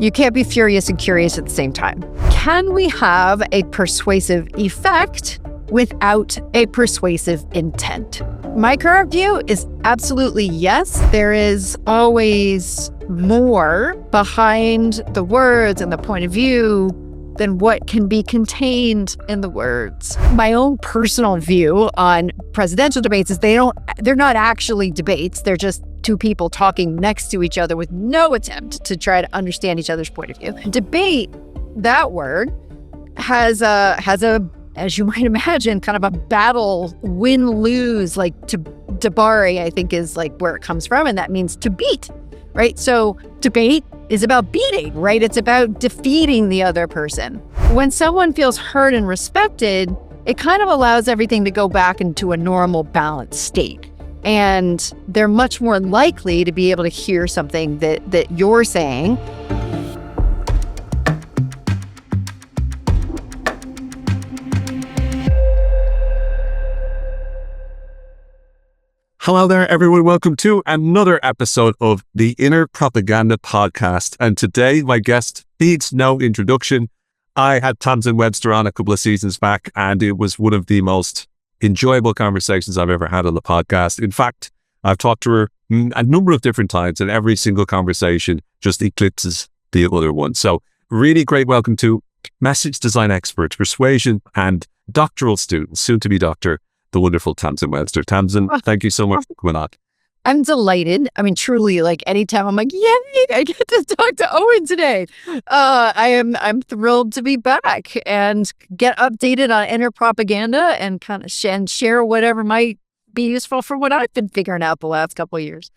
You can't be furious and curious at the same time. Can we have a persuasive effect without a persuasive intent? My current view is absolutely yes. There is always more behind the words and the point of view than what can be contained in the words. My own personal view on presidential debates is they're not actually debates. They're just two people talking next to each other with no attempt to try to understand each other's point of view. Debate, that word, has a, as you might imagine, kind of a battle, win-lose, like debare, I think is like where it comes from, and that means to beat, right? So debate is about beating, right? It's about defeating the other person. When someone feels heard and respected, it kind of allows everything to go back into a normal, balanced state. And they're much more likely to be able to hear something that you're saying. Hello there, everyone. Welcome to another episode of the Inner Propaganda Podcast. And today, my guest needs no introduction. I had Tamsen Webster on a couple of seasons back, and it was one of the most enjoyable conversations I've ever had on the podcast. In fact, I've talked to her a number of different times, and every single conversation just eclipses the other one. So really great welcome to message design expert, persuasion, and doctoral student, soon to be doctor, the wonderful Tamsen Webster. Tamsen, thank you so much for coming on. I'm delighted. I mean, truly, like anytime I'm like, yay, I get to talk to Owen today. I'm thrilled to be back and get updated on inner propaganda and kind of share whatever might be useful for what I've been figuring out the last couple of years.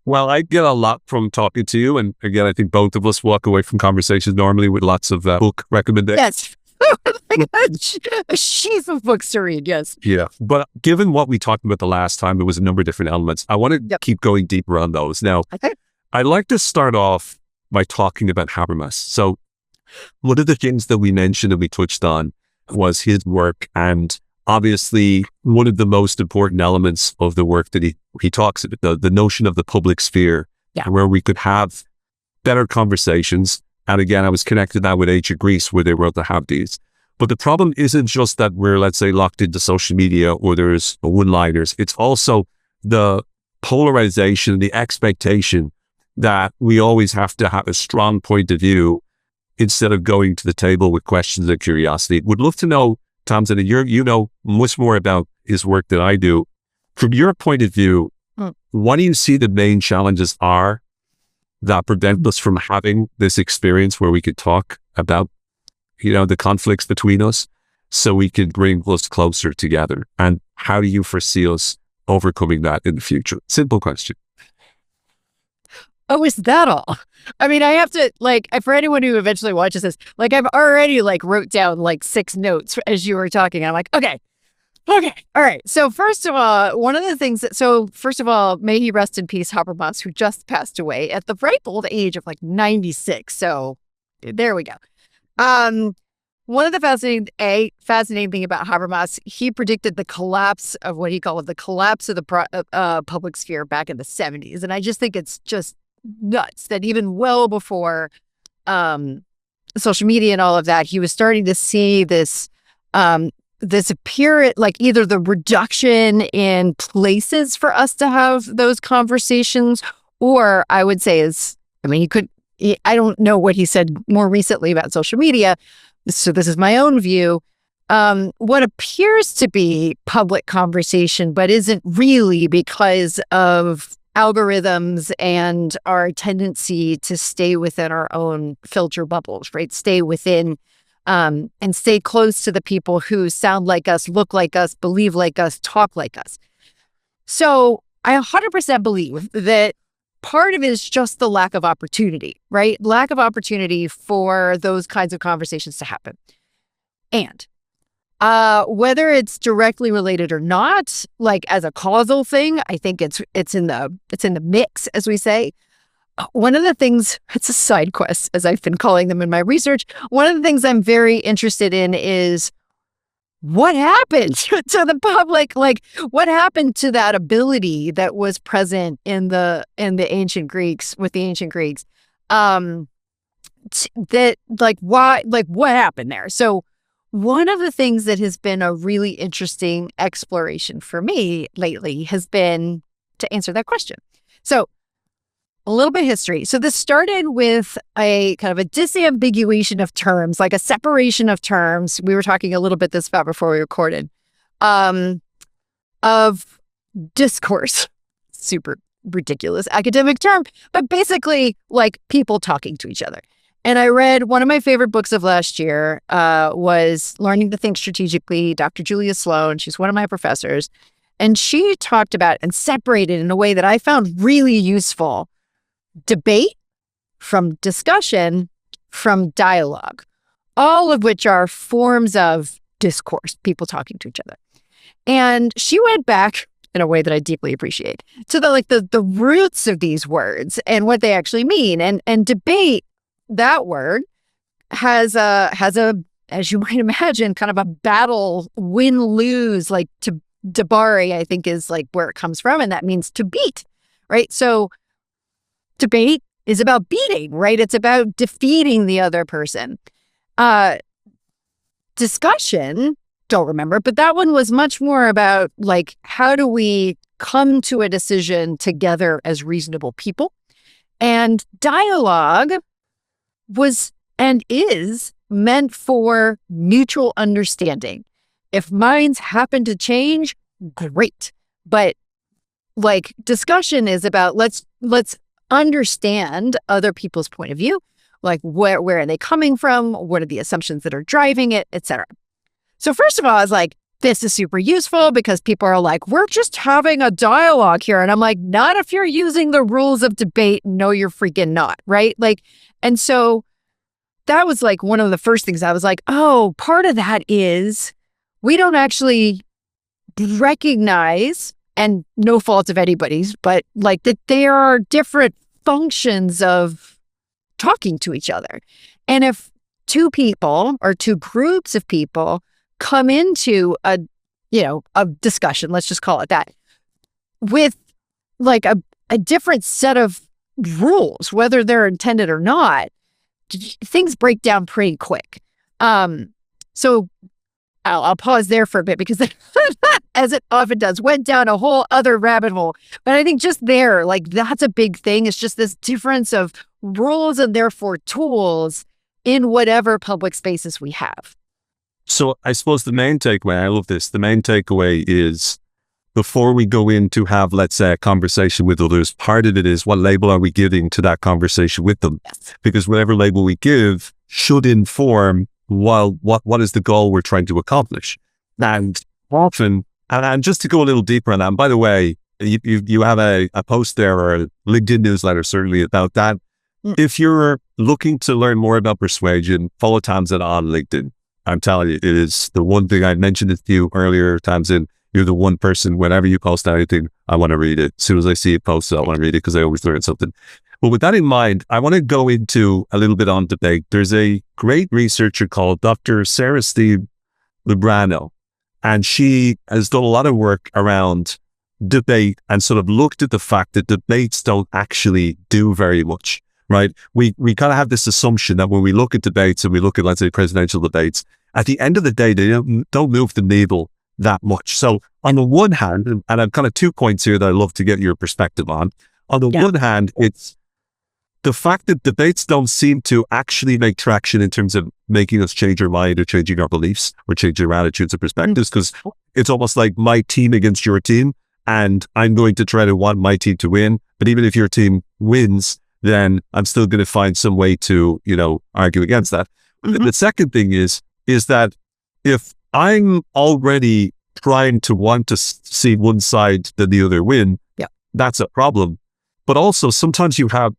Well, I get a lot from talking to you. And again, I think both of us walk away from conversations normally with lots of book recommendations. Yes. Like a sheaf of books to read, yes. Yeah. But given what we talked about the last time, there was a number of different elements. I want to keep going deeper on those. Now, I'd like to start off by talking about Habermas. So one of the things that we mentioned and we touched on was his work. And obviously, one of the most important elements of the work that he talks about, the notion of the public sphere, where we could have better conversations. And again, I was connected now with ancient Greece where they were able to have these. But the problem isn't just that we're, let's say, locked into social media or there's one-liners. It's also the polarization, the expectation that we always have to have a strong point of view instead of going to the table with questions and curiosity. Would love to know, Tamsen, you know much more about his work than I do. From your point of view, what do you see the main challenges are that prevent us from having this experience where we could talk about, the conflicts between us so we could bring us closer together? And how do you foresee us overcoming that in the future? Simple question. Oh, is that all? I mean, I have to, for anyone who eventually watches this, I've already, wrote down, 6 notes as you were talking. And I'm like, okay. All right. So first of all, one of the things first of all, may he rest in peace, Habermas, who just passed away at the ripe old age of 96. So there we go. One of the fascinating thing about Habermas, he predicted the collapse of what he called the collapse of the public sphere back in the 70s. And I just think it's just nuts that even well before social media and all of that, he was starting to see this appearance, either the reduction in places for us to have those conversations, or I would say I don't know what he said more recently about social media, so this is my own view. What appears to be public conversation, but isn't really because of algorithms and our tendency to stay within our own filter bubbles, right? Stay within and stay close to the people who sound like us, look like us, believe like us, talk like us. So I 100% believe that part of it is just the lack of opportunity, right? Lack of opportunity for those kinds of conversations to happen. And whether it's directly related or not, as a causal thing, I think it's in the mix, as we say. One of the things, it's a side quest, as I've been calling them in my research. One of the things I'm very interested in is what happened to the public? What happened to that ability that was present in the ancient Greeks, with the ancient Greeks, that like why, like what happened there? So one of the things that has been a really interesting exploration for me lately has been to answer that question. So a little bit of history. So this started with a kind of a disambiguation of terms, like a separation of terms. We were talking a little bit this about before we recorded, of discourse. Super ridiculous academic term, but basically like people talking to each other. And I read one of my favorite books of last year was Learning to Think Strategically, Dr. Julia Sloan. She's one of my professors. And she talked about and separated in a way that I found really useful debate from discussion from dialogue, all of which are forms of discourse, people talking to each other. And she went back in a way that I deeply appreciate to the roots of these words and what they actually mean. And debate, that word has a, as you might imagine, kind of a battle win-lose, like to debare, I think is like where it comes from. And that means to beat, right? So debate is about beating, right? It's about defeating the other person. Discussion, don't remember, but that one was much more about like, how do we come to a decision together as reasonable people? And dialogue was and is meant for mutual understanding. If minds happen to change, great. But like discussion is about let's understand other people's point of view, like where are they coming from? What are the assumptions that are driving it, etc. So first of all, I was like, this is super useful because people are like, we're just having a dialogue here. And I'm like, not if you're using the rules of debate. No, you're freaking not, right? Like, and so that was like one of the first things I was like, oh, part of that is we don't actually recognize, and no fault of anybody's, but like that there are different functions of talking to each other. And if two people or two groups of people come into a discussion, let's just call it that, with like a different set of rules, whether they're intended or not, things break down pretty quick. So I'll pause there for a bit because as it often does, went down a whole other rabbit hole. But I think just there, like that's a big thing. It's just this difference of rules and therefore tools in whatever public spaces we have. So I suppose the main takeaway, I love this, the main takeaway is before we go in to have, let's say, a conversation with others, part of it is what label are we giving to that conversation with them? Yes. Because whatever label we give should inform what is the goal we're trying to accomplish. And often, and just to go a little deeper on that, and by the way, you have a post there or a LinkedIn newsletter certainly about that. If you're looking to learn more about persuasion, follow Tamsen on LinkedIn. I'm telling you, it is the one thing. I mentioned it to you earlier, Tamsen. You're the one person, whenever you post anything, I want to read it. As soon as I see it posted, I want to read it because I always learn something. But with that in mind, I want to go into a little bit on debate. There's a great researcher called Dr. Sarah Steve Lubrano, and she has done a lot of work around debate and sort of looked at the fact that debates don't actually do very much. Right? We kind of have this assumption that when we look at debates and we look at, let's say, presidential debates, at the end of the day, they don't move the needle that much. So on the one hand, and I've kind of 2 points here that I'd love to get your perspective on. On the one hand, it's the fact that debates don't seem to actually make traction in terms of making us change our mind or changing our beliefs or changing our attitudes and perspectives, because it's almost like my team against your team, and I'm going to try to want my team to win. But even if your team wins, then I'm still going to find some way to, argue against that. The second thing is that if I'm already trying to want to see one side than the other win, that's a problem. But also sometimes you have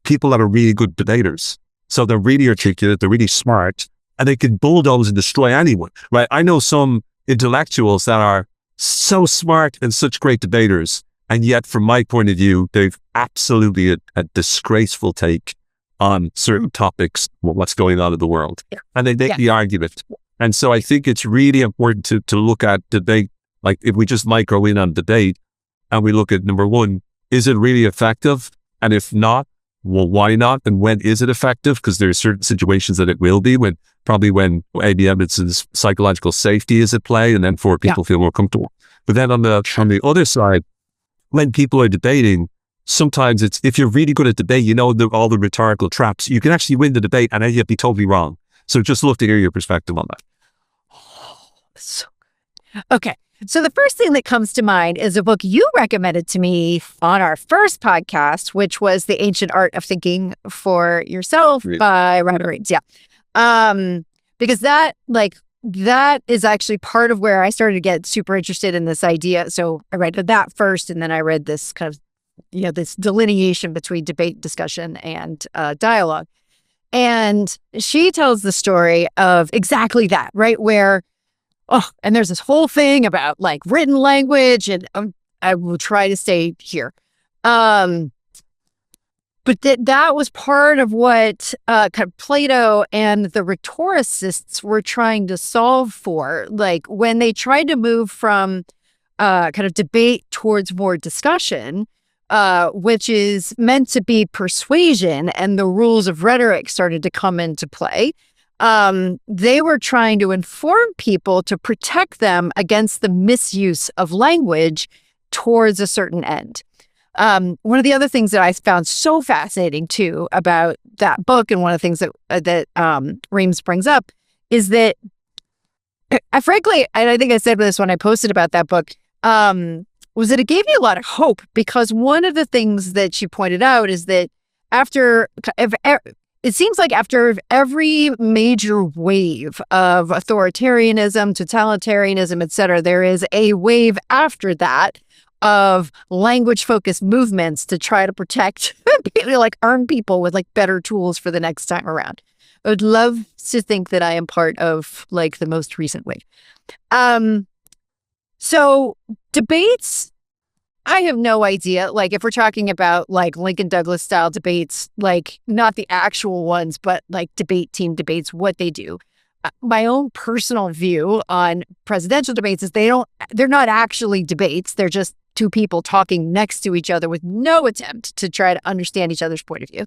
people that are really good debaters. So they're really articulate, they're really smart, and they can bulldoze and destroy anyone, right? I know some intellectuals that are so smart and such great debaters, and yet, from my point of view, they've absolutely a disgraceful take on certain topics, what's going on in the world. And they make the argument. And so I think it's really important to look at debate. Like if we just micro in on debate and we look at number one, is it really effective? And if not, well, why not? And when is it effective? Because there are certain situations that it will be when ABM, it's psychological safety is at play, and then for people feel more comfortable. But then on the other side, when people are debating, sometimes it's, if you're really good at debate, you know, all the rhetorical traps, you can actually win the debate and then you'd be totally wrong. So just love to hear your perspective on that. Okay. So the first thing that comes to mind is a book you recommended to me on our first podcast, which was The Ancient Art of Thinking for Yourself by Habermas. Yeah. Because that is actually part of where I started to get super interested in this idea. So I read that first, and then I read this kind of, this delineation between debate, discussion, and dialogue. And she tells the story of exactly that, right? Where, and there's this whole thing about like written language, and I will try to stay here. But that was part of what kind of Plato and the rhetoricists were trying to solve for. Like when they tried to move from kind of debate towards more discussion, which is meant to be persuasion, and the rules of rhetoric started to come into play. They were trying to inform people to protect them against the misuse of language towards a certain end. One of the other things that I found so fascinating too about that book, and one of the things that Reams brings up, is that frankly, and I think I said this when I posted about that book, was that it gave me a lot of hope, because one of the things that she pointed out is that it seems like after every major wave of authoritarianism, totalitarianism, et cetera, there is a wave after that of language-focused movements to try to protect, like arm people with like better tools for the next time around. I would love to think that I am part of like the most recent wave. So debates, I have no idea. Like if we're talking about like Lincoln Douglas style debates, like not the actual ones, but like debate team debates, what they do. My own personal view on presidential debates is they're not actually debates. They're just two people talking next to each other with no attempt to try to understand each other's point of view.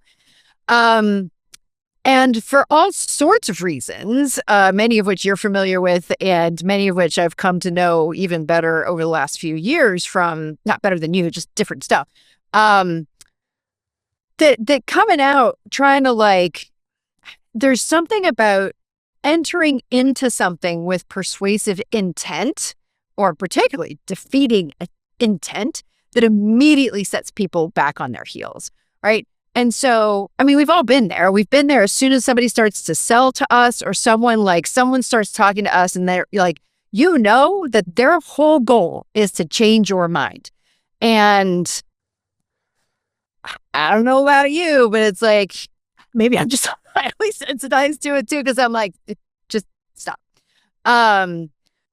And for all sorts of reasons, many of which you're familiar with, and many of which I've come to know even better over the last few years from, not better than you, just different stuff, that coming out, trying to like, there's something about entering into something with persuasive intent, or particularly defeating intent, that immediately sets people back on their heels, right? And so, I mean, we've all been there. We've been there as soon as somebody starts to sell to us, or someone starts talking to us, and they're like, that their whole goal is to change your mind. And I don't know about you, but it's like, maybe I'm just highly sensitized to it too, because I'm like, just stop.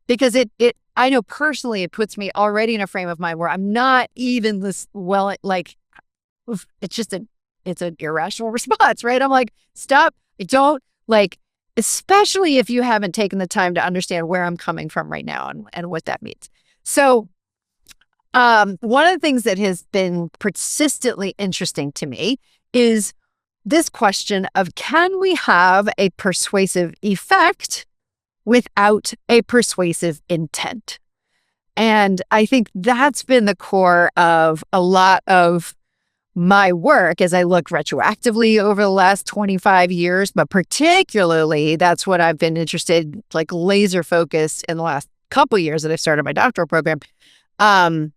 Because I know personally, it puts me already in a frame of mind where I'm not even this it's an irrational response, right? I'm like, stop. I don't like, especially if you haven't taken the time to understand where I'm coming from right now and what that means. So one of the things that has been persistently interesting to me is this question of, can we have a persuasive effect without a persuasive intent? And I think that's been the core of a lot of my work as I look retroactively over the last 25 years, but particularly that's what I've been interested, like laser focused in the last couple of years that I've started my doctoral program. And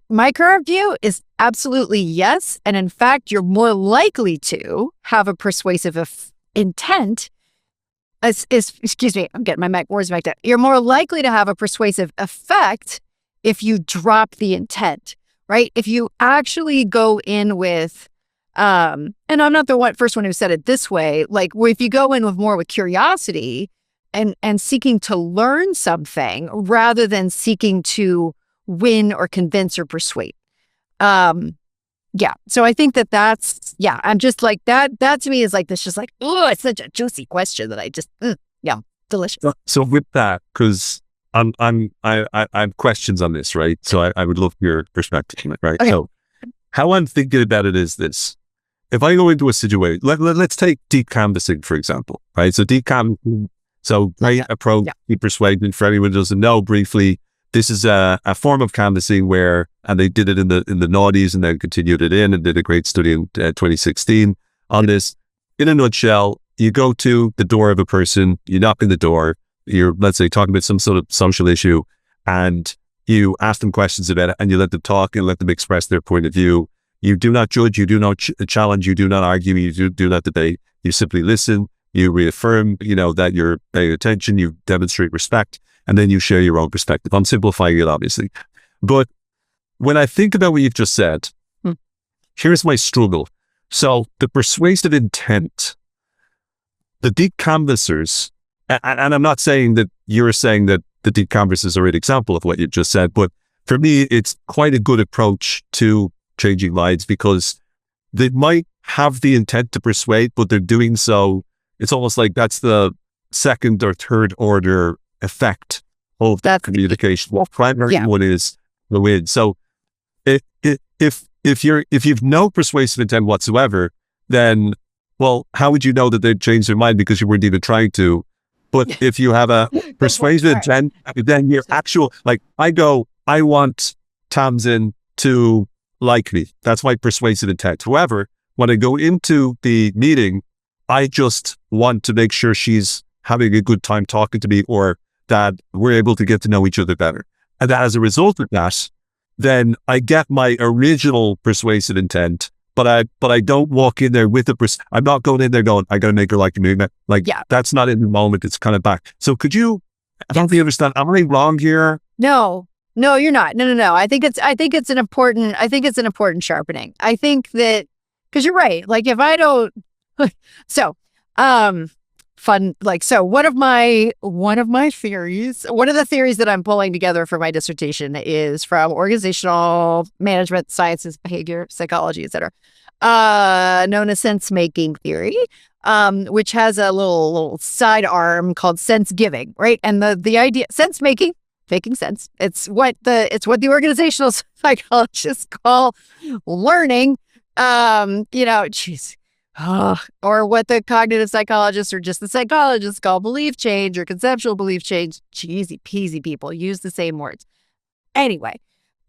my current view is absolutely yes. And in fact, you're more likely to have a persuasive intent. Excuse me, I'm getting my words back up. You're more likely to have a persuasive effect if you drop the intent. Right? If you actually go in with, and I'm not the first one who said it this way, like if you go in with more with curiosity and seeking to learn something rather than seeking to win or convince or persuade. Yeah. So I think I'm just like that to me is like, this just like, oh, it's such a juicy question that I just, delicious. So with that, because I have questions on this, right? So I would love your perspective on it, right? Okay. So how I'm thinking about it is this. if I go into a situation, let's take deep canvassing, for example, right? So deep canvassing, so great approach, deep persuasion, for anyone who doesn't know briefly, this is a form of canvassing where, and they did it in the noughties and then continued it in and did a great study in 2016 on this. In a nutshell, you go to the door of a person, you knock on the door, you're, let's say, talking about some sort of social issue, and you ask them questions about it and you let them talk and let them express their point of view. You do not judge, you do not challenge, you do not argue, you do not debate. You simply listen, you reaffirm, that you're paying attention, you demonstrate respect, and then you share your own perspective. I'm simplifying it, obviously. But when I think about what you've just said, here's my struggle. So the persuasive intent, the deep canvassers, and I'm not saying that you're saying that the deep canvassers are an example of what you just said, but for me, it's quite a good approach to changing lives, because they might have the intent to persuade, but they're doing so. It's almost like that's the second or third order effect of that communication. What primary one is the win. So if you've no persuasive intent whatsoever, then, well, how would you know that they'd change their mind because you weren't even trying to? But if you have a persuasive intent, then your actual, like, I want Tamsen to like me. That's my persuasive intent. However, when I go into the meeting, I just want to make sure she's having a good time talking to me, or that we're able to get to know each other better. And that as a result of that, then I get my original persuasive intent, but I don't walk in there with I'm not going in there going, I got to make her like me. That's not in the moment. It's kind of back. So could you, I don't really understand. Am I wrong here? No, you're not. No. I think it's an important sharpening. I think that, because you're right. Like, if I don't, so, one of my theories, one of the theories that I'm pulling together for my dissertation is from organizational management sciences, behavior, psychology, etc., known as sense-making theory, which has a little sidearm called sense-giving, right? And the idea, sense-making, making sense. It's what the organizational psychologists call learning. Or what the cognitive psychologists or just the psychologists call belief change or conceptual belief change. Easy peasy, people use the same words. Anyway,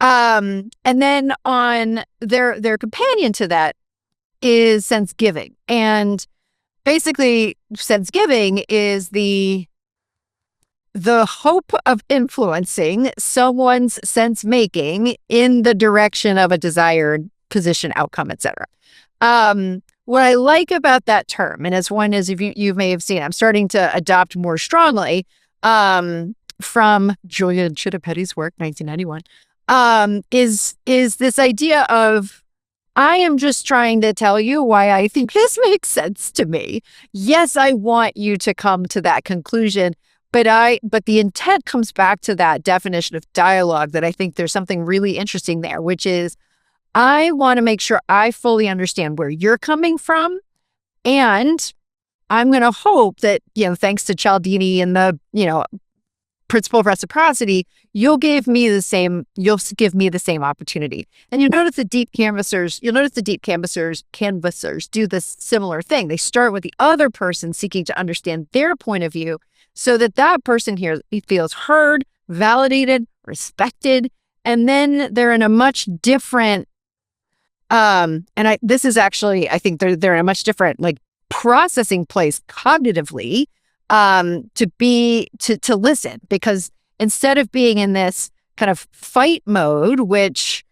and then on their companion to that is sense giving, and basically sense giving is the hope of influencing someone's sense making in the direction of a desired position, outcome, etc. What I like about that term, and as you may have seen, I'm starting to adopt more strongly from Julian Chittipetty's work, 1991, is this idea of, I am just trying to tell you why I think this makes sense to me. Yes, I want you to come to that conclusion, but the intent comes back to that definition of dialogue, that I think there's something really interesting there, which is, I want to make sure I fully understand where you're coming from. And I'm going to hope that, thanks to Cialdini and the, principle of reciprocity, you'll give me the same opportunity. And you'll notice the deep canvassers do this similar thing. They start with the other person seeking to understand their point of view, so that person here feels heard, validated, respected, and then they're in a much different I think they're in a much different, like, processing place cognitively, to listen, because instead of being in this kind of fight mode, which,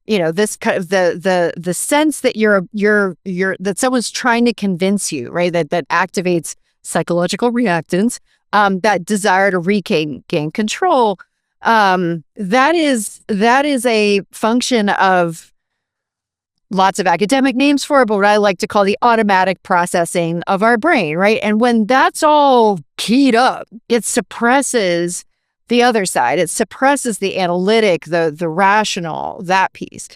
this kind of the sense that that someone's trying to convince you, right, that activates psychological reactants, that desire to regain control, that is a function of lots of academic names for it, but what I like to call the automatic processing of our brain, right? And when that's all keyed up, it suppresses the other side. It suppresses the analytic, the rational, that piece.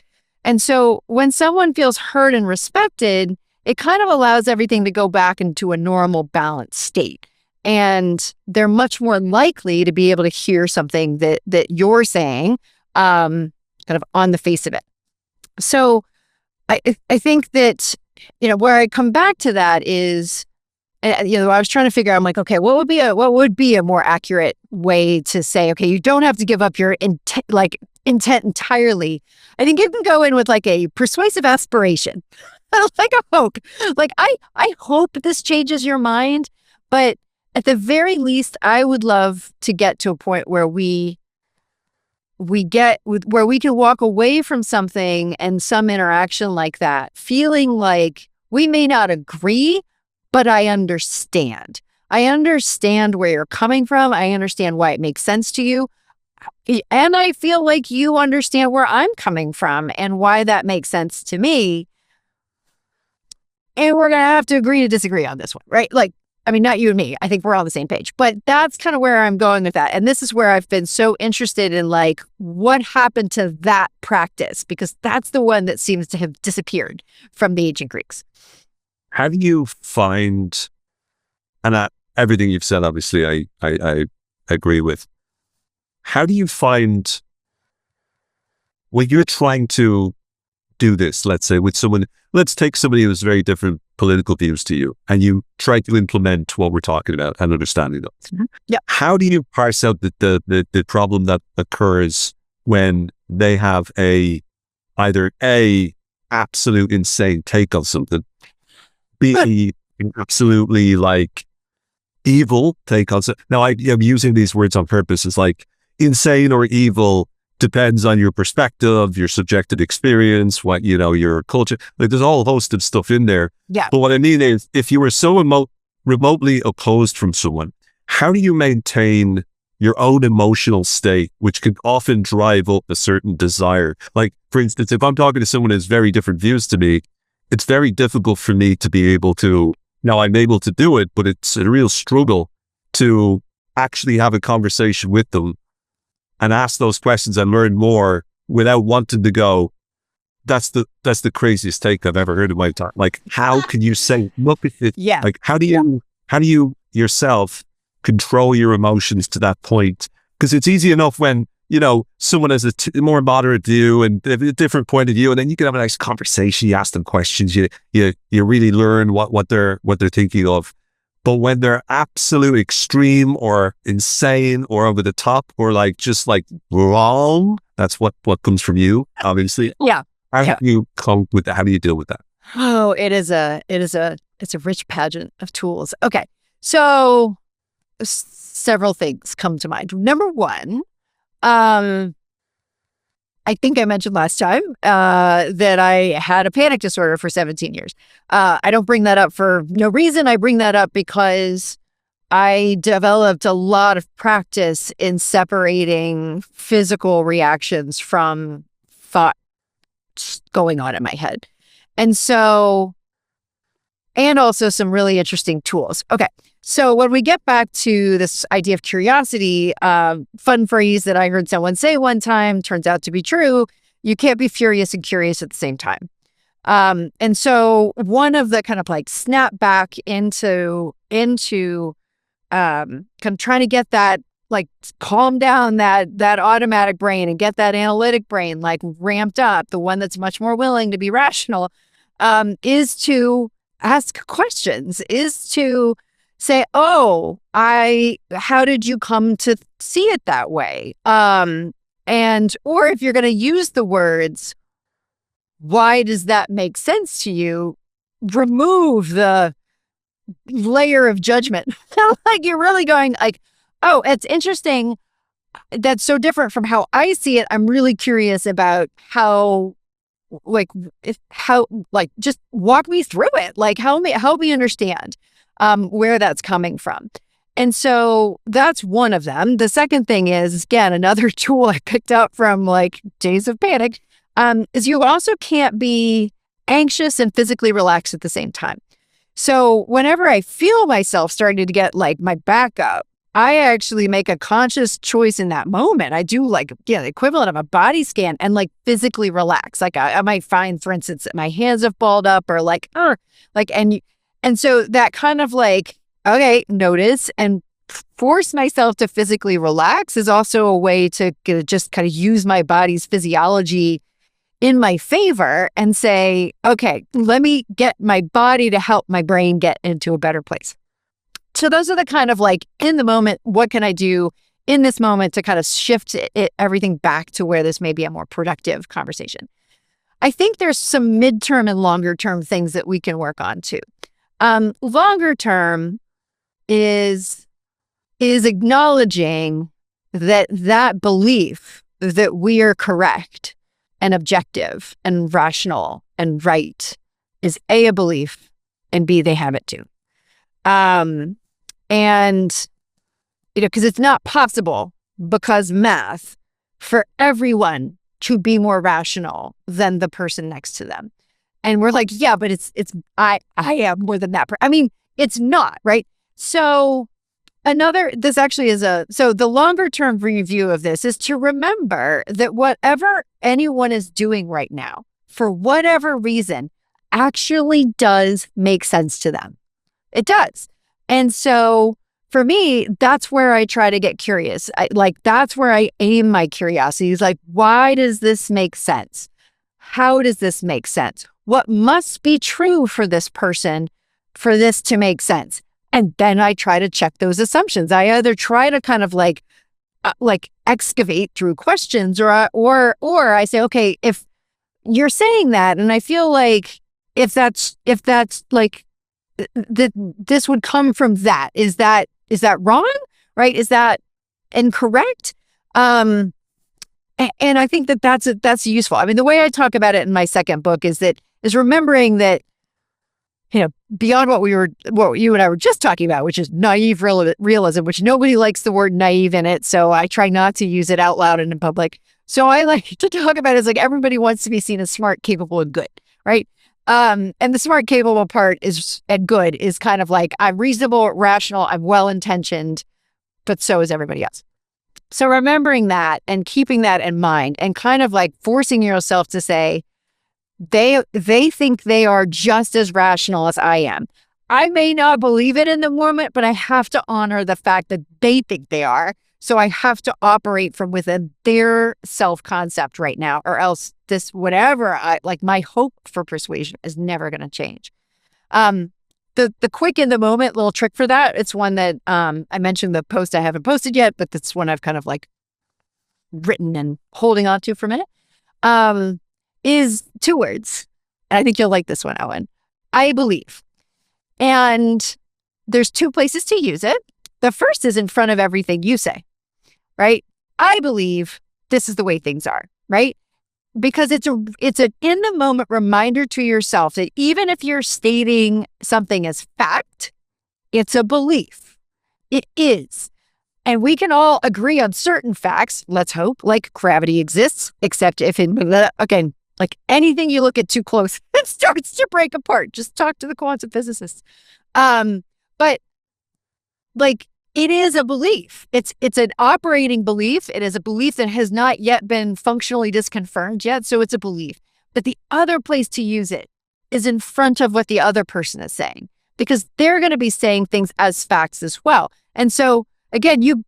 And so when someone feels heard and respected, it kind of allows everything to go back into a normal, balanced state. And they're much more likely to be able to hear something that you're saying, kind of on the face of it. So I think that where I come back to that is, I was trying to figure out, I'm like, okay, what would be a more accurate way to say, okay, you don't have to give up your intent entirely. I think you can go in with like a persuasive aspiration, like a hope. Like, I hope this changes your mind, but at the very least, I would love to get to a point where where we can walk away from something and some interaction like that, feeling like we may not agree, but I understand. I understand where you're coming from. I understand why it makes sense to you. And I feel like you understand where I'm coming from and why that makes sense to me. And we're going to have to agree to disagree on this one, right? Like, I mean, not you and me. I think we're all on the same page, but that's kind of where I'm going with that. And this is where I've been so interested in like, what happened to that practice? Because that's the one that seems to have disappeared from the ancient Greeks. How do you find, and everything you've said, obviously, I agree with. How do you find when you're trying to do this, let's say with someone, let's take somebody who has very different political views to you, and you try to implement what we're talking about and understanding those. Mm-hmm. Yeah. How do you parse out the problem that occurs when they have either a absolute insane take on something, B, absolutely like evil take on something? Now, I'm using these words on purpose. It's like insane or evil depends on your perspective, your subjective experience, what, your culture. Like, there's a whole host of stuff in there. Yeah. But what I mean is, if you were so remotely opposed from someone, how do you maintain your own emotional state, which can often drive up a certain desire? Like, for instance, if I'm talking to someone who has very different views to me, it's very difficult for me to be able to, now I'm able to do it, but it's a real struggle to actually have a conversation with them and ask those questions and learn more without wanting to go, that's the craziest take I've ever heard in my time. Like, how can you say, look at it? Yeah. Like, how do you yourself control your emotions to that point? Because it's easy enough when, someone has a more moderate view and a different point of view, and then you can have a nice conversation. You ask them questions. You really learn what they're thinking of. But when they're absolute extreme or insane or over the top or like just like wrong, that's what comes from you, obviously. Yeah. How do you come with that? How do you deal with that? Oh, it's a rich pageant of tools. Okay. So several things come to mind. Number one, I think I mentioned last time that I had a panic disorder for 17 years. I don't bring that up for no reason. I bring that up because I developed a lot of practice in separating physical reactions from thought going on in my head. And also some really interesting tools. Okay. So when we get back to this idea of curiosity, fun phrase that I heard someone say one time, turns out to be true: you can't be furious and curious at the same time. And so one of the kind of like snap back into kind of trying to get that, like, calm down that automatic brain and get that analytic brain like ramped up, the one that's much more willing to be rational, is to ask questions, is to say, how did you come to see it that way? Or if you're going to use the words, why does that make sense to you? Remove the layer of judgment. Like, you're really going like, oh, it's interesting. That's so different from how I see it. I'm really curious about just walk me through it. Like, help me understand where that's coming from. And so that's one of them. The second thing is, again, another tool I picked up from like days of panic, is you also can't be anxious and physically relaxed at the same time. So whenever I feel myself starting to get like my back up, I actually make a conscious choice in that moment. I do like, the equivalent of a body scan and like physically relax. Like I might find, for instance, that my hands have balled up or and so that kind of like, okay, notice and force myself to physically relax is also a way to just kind of use my body's physiology in my favor and say, okay, let me get my body to help my brain get into a better place. So those are the kind of like in the moment, what can I do in this moment to kind of shift everything back to where this may be a more productive conversation. I think there's some midterm and longer term things that we can work on too. Longer term is acknowledging that belief that we are correct and objective and rational and right is a belief, and B, they have it too. And, because it's not possible because math for everyone to be more rational than the person next to them. And we're like, yeah, but I am more than that. I mean, it's not, right? So so the longer term review of this is to remember that whatever anyone is doing right now, for whatever reason, actually does make sense to them. It does. And so for me, that's where I try to get curious. That's where I aim my curiosity is like, why does this make sense? How does this make sense? What must be true for this person for this to make sense? And then I try to check those assumptions. I either try to kind of like excavate through questions or I say, okay, if you're saying that, and I feel like if that's like this would come from that, is that wrong? Right? Is that incorrect? And I think that's useful. I mean, the way I talk about it in my second book is remembering that, beyond what you and I were just talking about, which is naive realism, which nobody likes the word naive in it. So I try not to use it out loud and in public. So I like to talk about it as like everybody wants to be seen as smart, capable, and good, right? And the smart, capable part and good is kind of like I'm reasonable, rational, I'm well-intentioned, but so is everybody else. So remembering that and keeping that in mind and kind of like forcing yourself to say, they think they are just as rational as I am. I may not believe it in the moment, but I have to honor the fact that they think they are. So I have to operate from within their self-concept right now, or else this, whatever, my hope for persuasion is never going to change. The quick in the moment little trick for that, it's one that I mentioned the post I haven't posted yet, but it's one I've kind of like written and holding on to for a minute, is 2 words. And I think you'll like this one, Owen. I believe. And there's 2 places to use it. The first is in front of everything you say, right? I believe this is the way things are, right? Because it's an in the moment reminder to yourself that even if you're stating something as fact, it's a belief. It is. And we can all agree on certain facts, let's hope, like gravity exists, except if again, like anything you look at too close, it starts to break apart. Just talk to the quantum physicists. But like it is a belief. It's an operating belief. It is a belief that has not yet been functionally disconfirmed yet. So it's a belief. But the other place to use it is in front of what the other person is saying, because they're going to be saying things as facts as well. And so again, you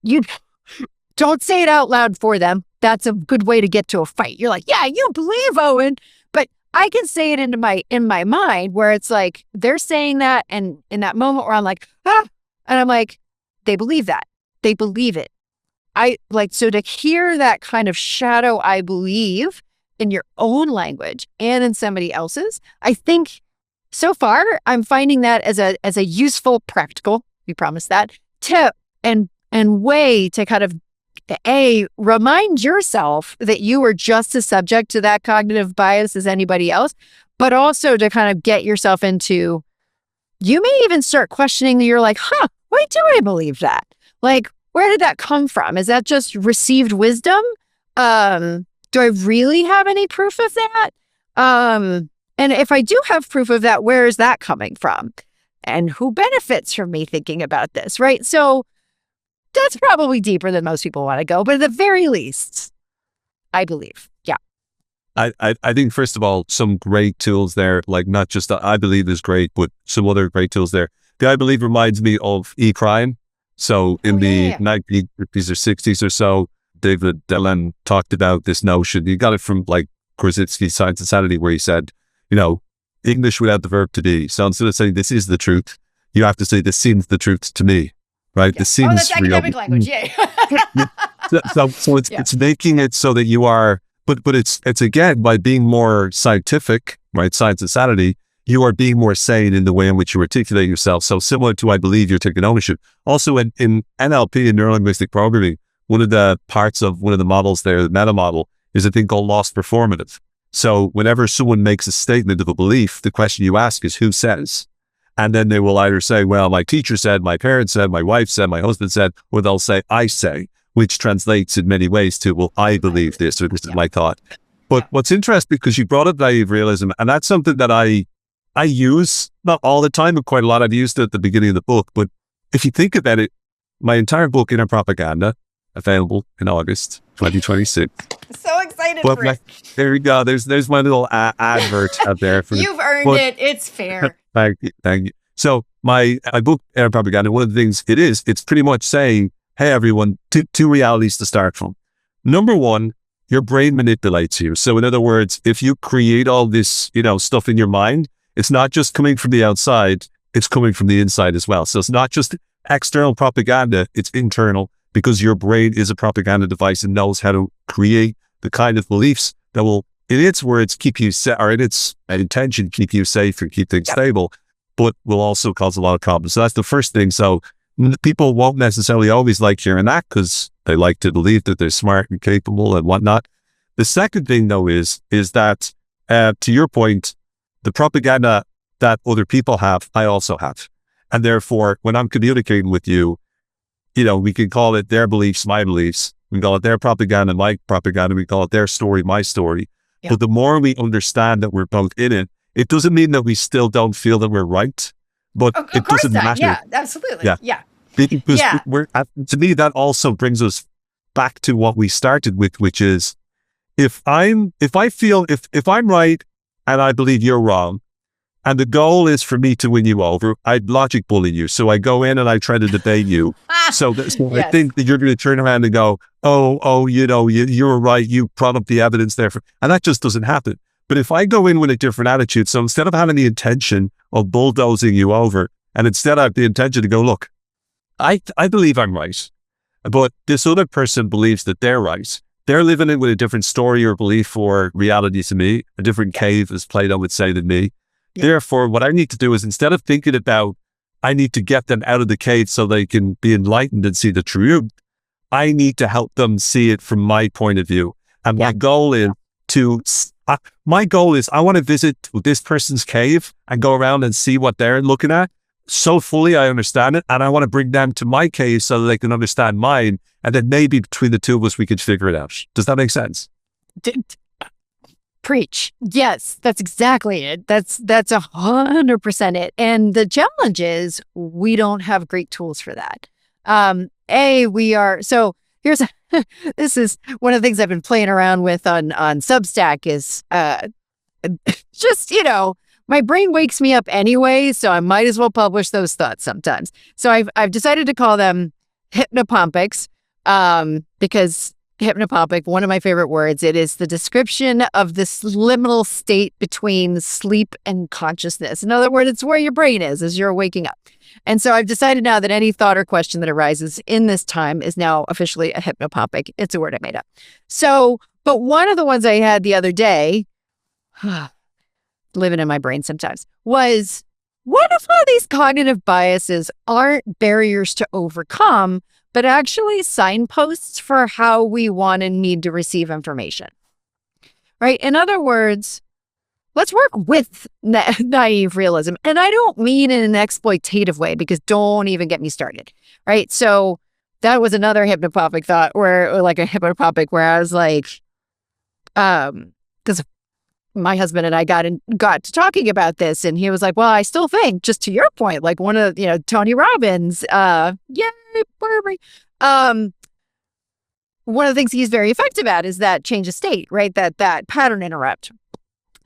don't say it out loud for them. That's a good way to get to a fight. You're like, yeah, you believe, Owen, but I can say it in my mind where it's like they're saying that, and in that moment where I'm like, and I'm like, they believe that. They believe it. So to hear that kind of shadow, I believe, in your own language and in somebody else's, I think so far I'm finding that as a useful, practical, we promise that, tip and way to kind of remind yourself that you are just as subject to that cognitive bias as anybody else, but also to kind of get yourself into, you may even start questioning, you're like, why do I believe that? Like, where did that come from? Is that just received wisdom? Do I really have any proof of that? And if I do have proof of that, where is that coming from? And who benefits from me thinking about this, right? So that's probably deeper than most people want to go, but at the very least, I believe. Yeah. I think, first of all, some great tools there, like not just I believe is great, but some other great tools there. The I believe reminds me of e-crime. So in the 1950s or 60s or so, David Dillon talked about this notion. He got it from like Korzybski's Science and Sanity, where he said, English without the verb to be. So instead of saying this is the truth, you have to say this seems the truth to me, right? Yeah. This seems that's academic language, yay. So it's making it so that you are, but it's again, by being more scientific, right? Science and sanity, you are being more sane in the way in which you articulate yourself. So similar to, I believe, you're taking ownership. Also in NLP, in neuro-linguistic programming, one of the parts of one of the models there, the meta model, is a thing called loss performative. So whenever someone makes a statement of a belief, the question you ask is who says? And then they will either say, well, my teacher said, my parents said, my wife said, my husband said, or they'll say, I say, which translates in many ways to, well, I believe this, or this is my thought. But what's interesting, because you brought up naive realism, and that's something that I use, not all the time, but quite a lot. I've used it at the beginning of the book. But if you think about it, my entire book, Inner Propaganda, available in August 2026. So excited for it. There you go. There's my little advert out there. You've earned it. It's fair. Thank you. So my book, Inner Propaganda, one of the things it's pretty much saying, hey, everyone, two realities to start from. Number one, your brain manipulates you. So in other words, if you create all this, stuff in your mind, it's not just coming from the outside, it's coming from the inside as well. So it's not just external propaganda, it's internal, because your brain is a propaganda device and knows how to create the kind of beliefs that will, in its words, keep you or in its intention, keep you safe and keep things stable, but will also cause a lot of problems. So that's the first thing. So people won't necessarily always like hearing that because they like to believe that they're smart and capable and whatnot. The second thing, though, is that, to your point, the propaganda that other people have, I also have. And therefore, when I'm communicating with you, we can call it their beliefs, my beliefs. We call it their propaganda, my propaganda. We call it their story, my story. Yeah. But the more we understand that we're both in it, it doesn't mean that we still don't feel that we're right. But it doesn't matter. Yeah, absolutely. Yeah. Because to me, that also brings us back to what we started with, which is if I'm right and I believe you're wrong, and the goal is for me to win you over, I'd logic bully you. So I go in and I try to debate you. So yes. I think that you're going to turn around and go, you're right. You brought up the evidence there. And that just doesn't happen. But if I go in with a different attitude, so instead of having the intention of bulldozing you over, and instead I have the intention to go, look, I believe I'm right, but this other person believes that they're right. They're living it with a different story or belief or reality to me, a different cave, as Plato would say, than me. Yeah. Therefore, what I need to do is, instead of thinking about, I need to get them out of the cave so they can be enlightened and see the truth, I need to help them see it from my point of view. And my goal is I want to visit this person's cave and go around and see what they're looking at so fully I understand it. And I want to bring them to my cave so that they can understand mine. And then maybe between the two of us, we could figure it out. Does that make sense? Preach. Yes, that's exactly it. That's 100% it. And the challenge is we don't have great tools for that. This is one of the things I've been playing around with on Substack is just, my brain wakes me up anyway, so I might as well publish those thoughts sometimes. So I've decided to call them hypnopompics, because hypnopompic, one of my favorite words, it is the description of this liminal state between sleep and consciousness. In other words, it's where your brain is as you're waking up. And so I've decided now that any thought or question that arises in this time is now officially a hypnopompic. It's a word I made up. So, but one of the ones I had the other day, living in my brain sometimes, was what if all these cognitive biases aren't barriers to overcome, but actually signposts for how we want and need to receive information, right? In other words, let's work with naive realism. And I don't mean in an exploitative way, because don't even get me started, right? So that was another hypnopompic thought where I was like, because my husband and I got to talking about this, and he was like, well, I still think, just to your point, like one of, Tony Robbins, yay, Barbie. One of the things he's very effective at is that change of state, right? That pattern interrupt.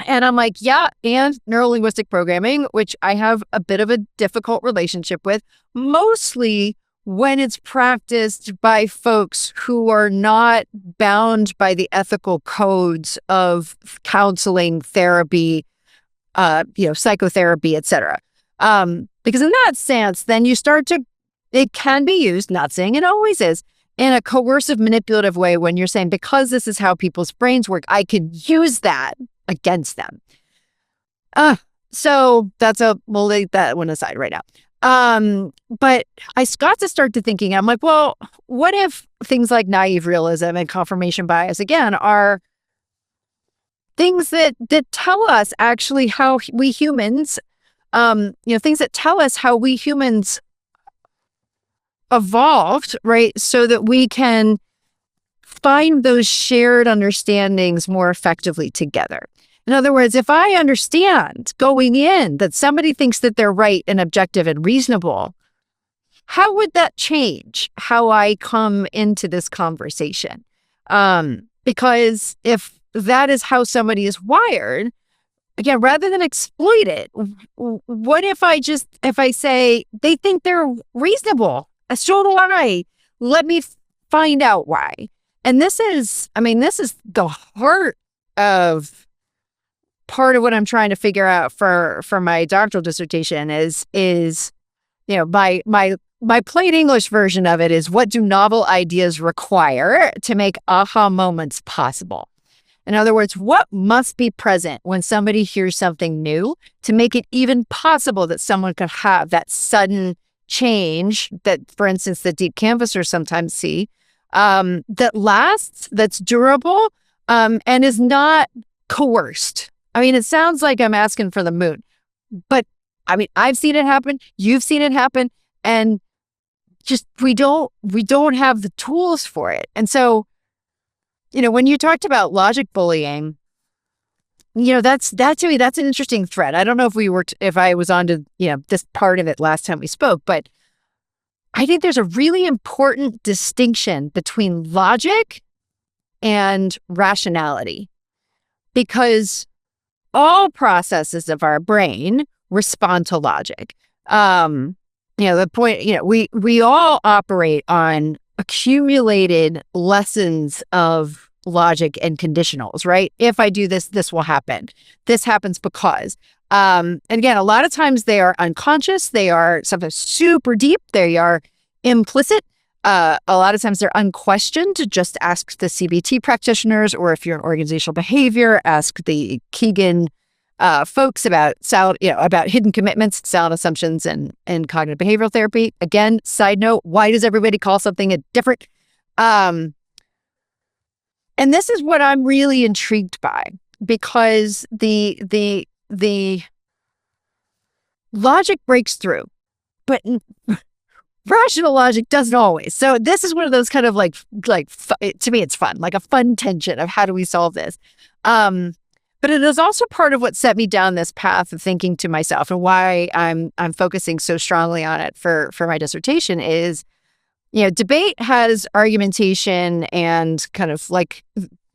And I'm like, yeah, and neuro-linguistic programming, which I have a bit of a difficult relationship with, mostly when it's practiced by folks who are not bound by the ethical codes of counseling, therapy, psychotherapy, etc. Because in that sense, then you start to, it can be used, not saying it always is, in a coercive, manipulative way when you're saying, because this is how people's brains work, I can use that against them. So we'll leave that one aside right now. But I got to start to thinking, I'm like, well, what if things like naive realism and confirmation bias, again, are things that tell us actually how we humans, things that tell us how we humans evolved, right? So that we can find those shared understandings more effectively together. In other words, if I understand going in that somebody thinks that they're right and objective and reasonable, how would that change how I come into this conversation? Because if that is how somebody is wired, again, rather than exploit it, what if I say they think they're reasonable? So do I. Let me find out why. And this is the heart of part of what I'm trying to figure out for my doctoral dissertation is my plain English version of it is, what do novel ideas require to make aha moments possible? In other words, what must be present when somebody hears something new to make it even possible that someone could have that sudden change that, for instance, the deep canvassers sometimes see, that lasts, that's durable, and is not coerced. I mean, it sounds like I'm asking for the moon, but I mean, I've seen it happen. You've seen it happen, and just we don't have the tools for it. And so, when you talked about logic bullying, that to me, that's an interesting thread. I don't know if I was on to, this part of it last time we spoke, but I think there's a really important distinction between logic and rationality, because all processes of our brain respond to logic. The point, we all operate on accumulated lessons of logic and conditionals, right? If I do this, this will happen. This happens because. And again, a lot of times they are unconscious. They are sometimes super deep. They are implicit. A lot of times they're unquestioned. Just ask the CBT practitioners, or if you're in organizational behavior, ask the Keegan folks about about hidden commitments, sound assumptions, and cognitive behavioral therapy. Again, side note, why does everybody call something a different? And this is what I'm really intrigued by, because the logic breaks through, but rational logic doesn't always. So this is one of those kind of like to me, it's fun, like a fun tension of how do we solve this. But it is also part of what set me down this path of thinking to myself, and why I'm focusing so strongly on it for my dissertation is, debate has argumentation and kind of like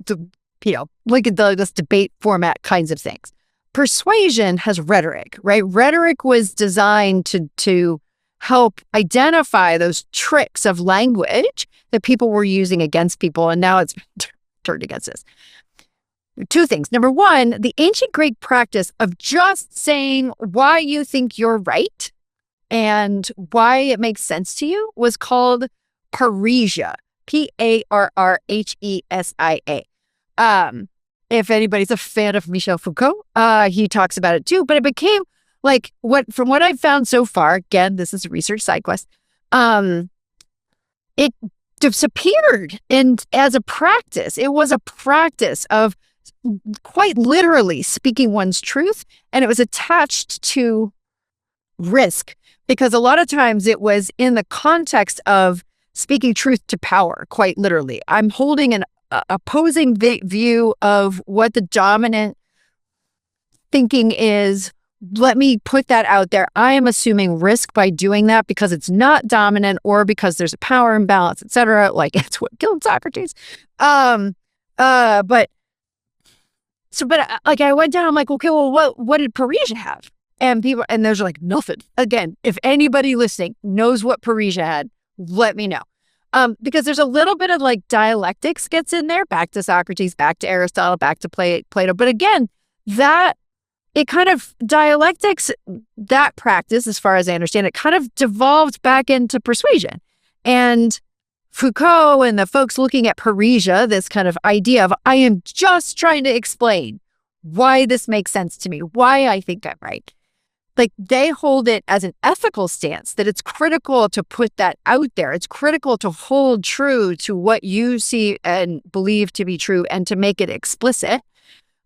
this debate format kinds of things. Persuasion has rhetoric, right? Rhetoric was designed to help identify those tricks of language that people were using against people, and now it's turned against us. Two things. Number one, the ancient Greek practice of just saying why you think you're right and why it makes sense to you was called parrhesia, Parrhesia. If anybody's a fan of Michel Foucault, he talks about it too, but it became like from what I've found so far, again, this is a research side quest, it disappeared as a practice. It was a practice of quite literally speaking one's truth, and it was attached to risk, because a lot of times it was in the context of speaking truth to power, quite literally. I'm holding an opposing view of what the dominant thinking is. Let me put that out there. I am assuming risk by doing that because it's not dominant, or because there's a power imbalance, etc. Like it's what killed Socrates. But I went down, I'm like, okay, well, what did parrhesia have? And there's like nothing. Again, if anybody listening knows what parrhesia had, let me know. Because there's a little bit of like dialectics gets in there, back to Socrates, back to Aristotle, back to Plato. But again, that it kind of dialectics, that practice, as far as I understand it, kind of devolved back into persuasion. And Foucault and the folks looking at parrhesia, this kind of idea of I am just trying to explain why this makes sense to me, why I think I'm right. Like they hold it as an ethical stance that it's critical to put that out there. It's critical to hold true to what you see and believe to be true and to make it explicit.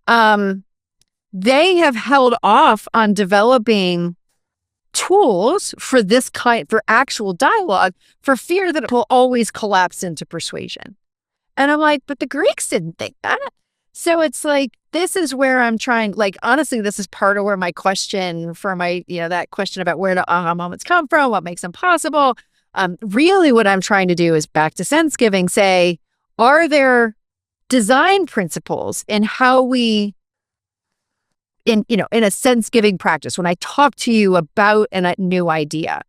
They have held off on developing tools for this kind, for actual dialogue, for fear that it will always collapse into persuasion. And I'm like, but the Greeks didn't think that. So it's like, this is where I'm trying, like, honestly, this is part of where my question for my, that question about where do aha moments come from, what makes them possible. Really what I'm trying to do is back to sense giving, say, are there design principles in how we, in a sense giving practice, when I talk to you about a new idea,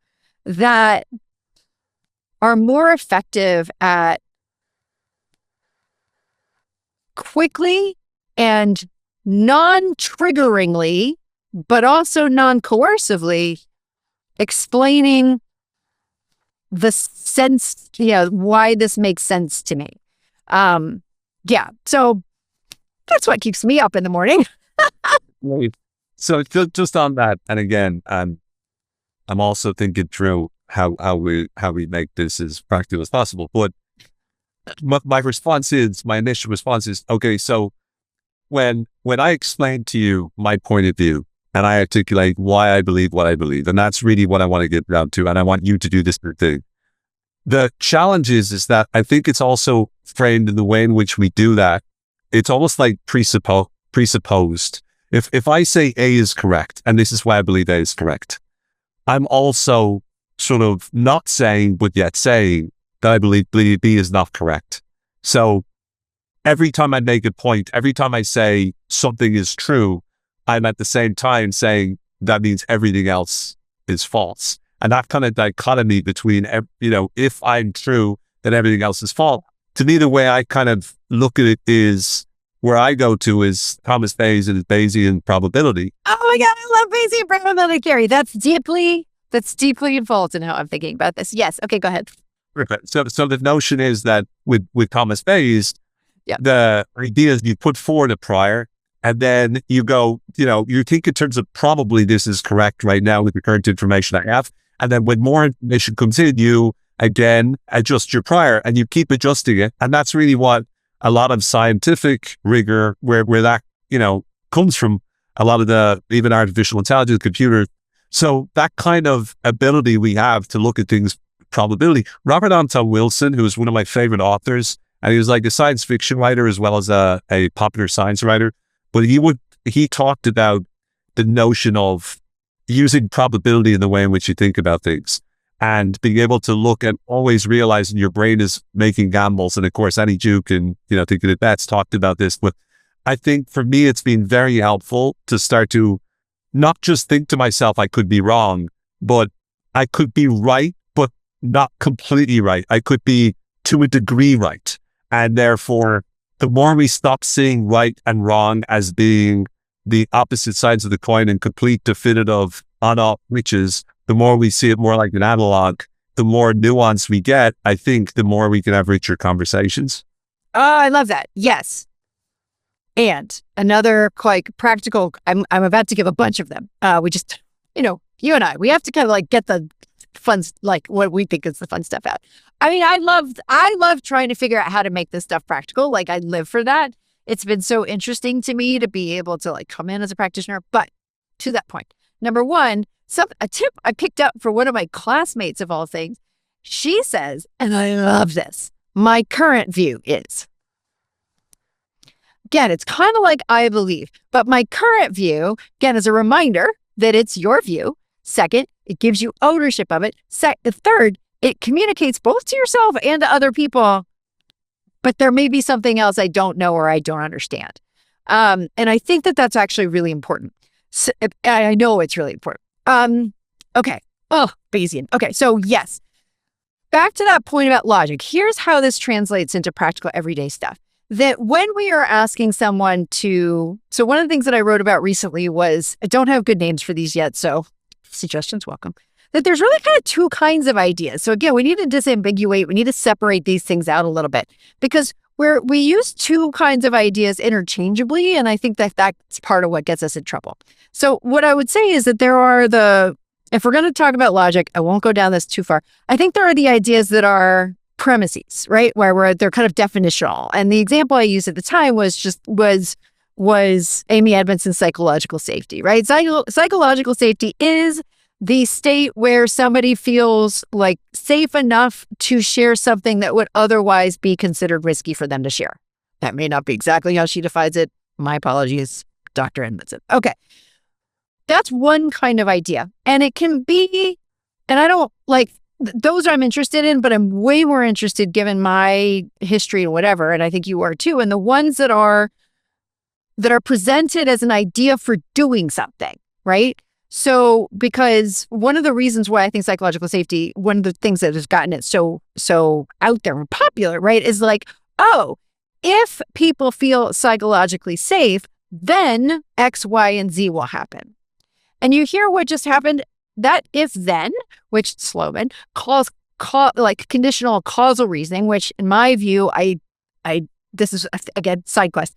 that are more effective at quickly and non-triggeringly, but also non-coercively explaining the sense, why this makes sense to me. So that's what keeps me up in the morning. So just on that, and again, I'm also thinking through how we make this as practical as possible. But my initial response is, okay, so when I explain to you my point of view and I articulate why I believe what I believe, and that's really what I want to get down to, and I want you to do this thing. The challenge is that I think it's also framed in the way in which we do that. It's almost like presupposed. If I say A is correct, and this is why I believe A is correct, I'm also sort of not saying, but yet saying that I believe B is not correct. So every time I make a point, every time I say something is true, I'm at the same time saying that means everything else is false. And that kind of dichotomy between, if I'm true, then everything else is false. To me, the way I kind of look at it is, where I go to is Thomas Bayes and his Bayesian probability. Oh my God, I love Bayesian probability theory. That's deeply involved in how I'm thinking about this. Yes. Okay, go ahead. So the notion is that with Thomas Bayes, the idea is you put forward a prior, and then you go, you think in terms of probably this is correct right now with the current information I have. And then when more information comes in, you again adjust your prior and you keep adjusting it. And that's really what a lot of scientific rigor, where that, comes from, a lot of the, even artificial intelligence, computers. So that kind of ability we have to look at things, probability. Robert Anton Wilson, who is one of my favorite authors, and he was like a science fiction writer as well as a popular science writer, but he talked about the notion of using probability in the way in which you think about things, and being able to look and always realizing your brain is making gambles. And of course, Annie Duke and, Thinking at Bets talked about this. But I think for me, it's been very helpful to start to not just think to myself, I could be wrong, but I could be right, but not completely right. I could be to a degree right. And therefore, the more we stop seeing right and wrong as being the opposite sides of the coin and complete definitive on-off switches, the more we see it more like an analog, the more nuance we get, I think the more we can have richer conversations. Oh, I love that. Yes. And another quite practical, I'm about to give a bunch of them. We just, you and I, we have to kind of like get the fun, like what we think is the fun stuff out. I mean, I love trying to figure out how to make this stuff practical. Like I live for that. It's been so interesting to me to be able to like come in as a practitioner. But to that point, number one, a tip I picked up for one of my classmates of all things, she says, and I love this, my current view is, again, it's kind of like I believe, but my current view, again, is a reminder that it's your view. Second, it gives you ownership of it. Third, it communicates both to yourself and to other people, but there may be something else I don't know or I don't understand. And I think that that's actually really important. So, I know it's really important. Okay. Oh, Bayesian. Okay. So yes, back to that point about logic, here's how this translates into practical everyday stuff. That when we are asking someone to, so one of the things that I wrote about recently was, I don't have good names for these yet, so suggestions welcome, that there's really kind of two kinds of ideas. So again, we need to disambiguate, we need to separate these things out a little bit, because we use two kinds of ideas interchangeably, and I think that that's part of what gets us in trouble. So what I would say is that there are if we're going to talk about logic, I won't go down this too far. I think there are the ideas that are premises, right? Where they're kind of definitional. And the example I used at the time was Amy Edmondson's psychological safety, right? Psychological safety is the state where somebody feels like safe enough to share something that would otherwise be considered risky for them to share. That may not be exactly how she defines it. My apologies, Dr. Edmondson. Okay. That's one kind of idea. And it can be, and I don't like, those I'm interested in, but I'm way more interested given my history and whatever, and I think you are too, and the ones that are presented as an idea for doing something, right? So, because one of the reasons why I think psychological safety, one of the things that has gotten it so out there and popular, right, is like, oh, if people feel psychologically safe, then X, Y, and Z will happen. And you hear what just happened, that if then, which Sloman calls like conditional causal reasoning, which in my view, this is again, side quest,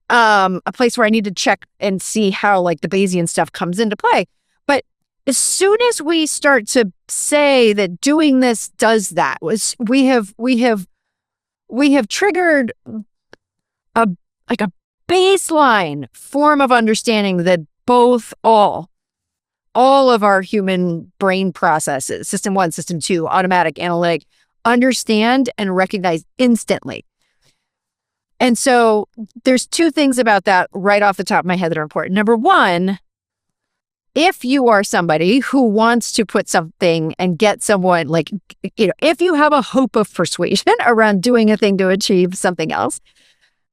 a place where I need to check and see how like the Bayesian stuff comes into play. But as soon as we start to say that doing this does that, we have triggered a baseline form of understanding that all of our human brain processes, system 1, system 2, automatic, analytic, understand and recognize instantly. And so there's two things about that right off the top of my head that are important. Number one, if you are somebody who wants to put something and get someone, like, if you have a hope of persuasion around doing a thing to achieve something else,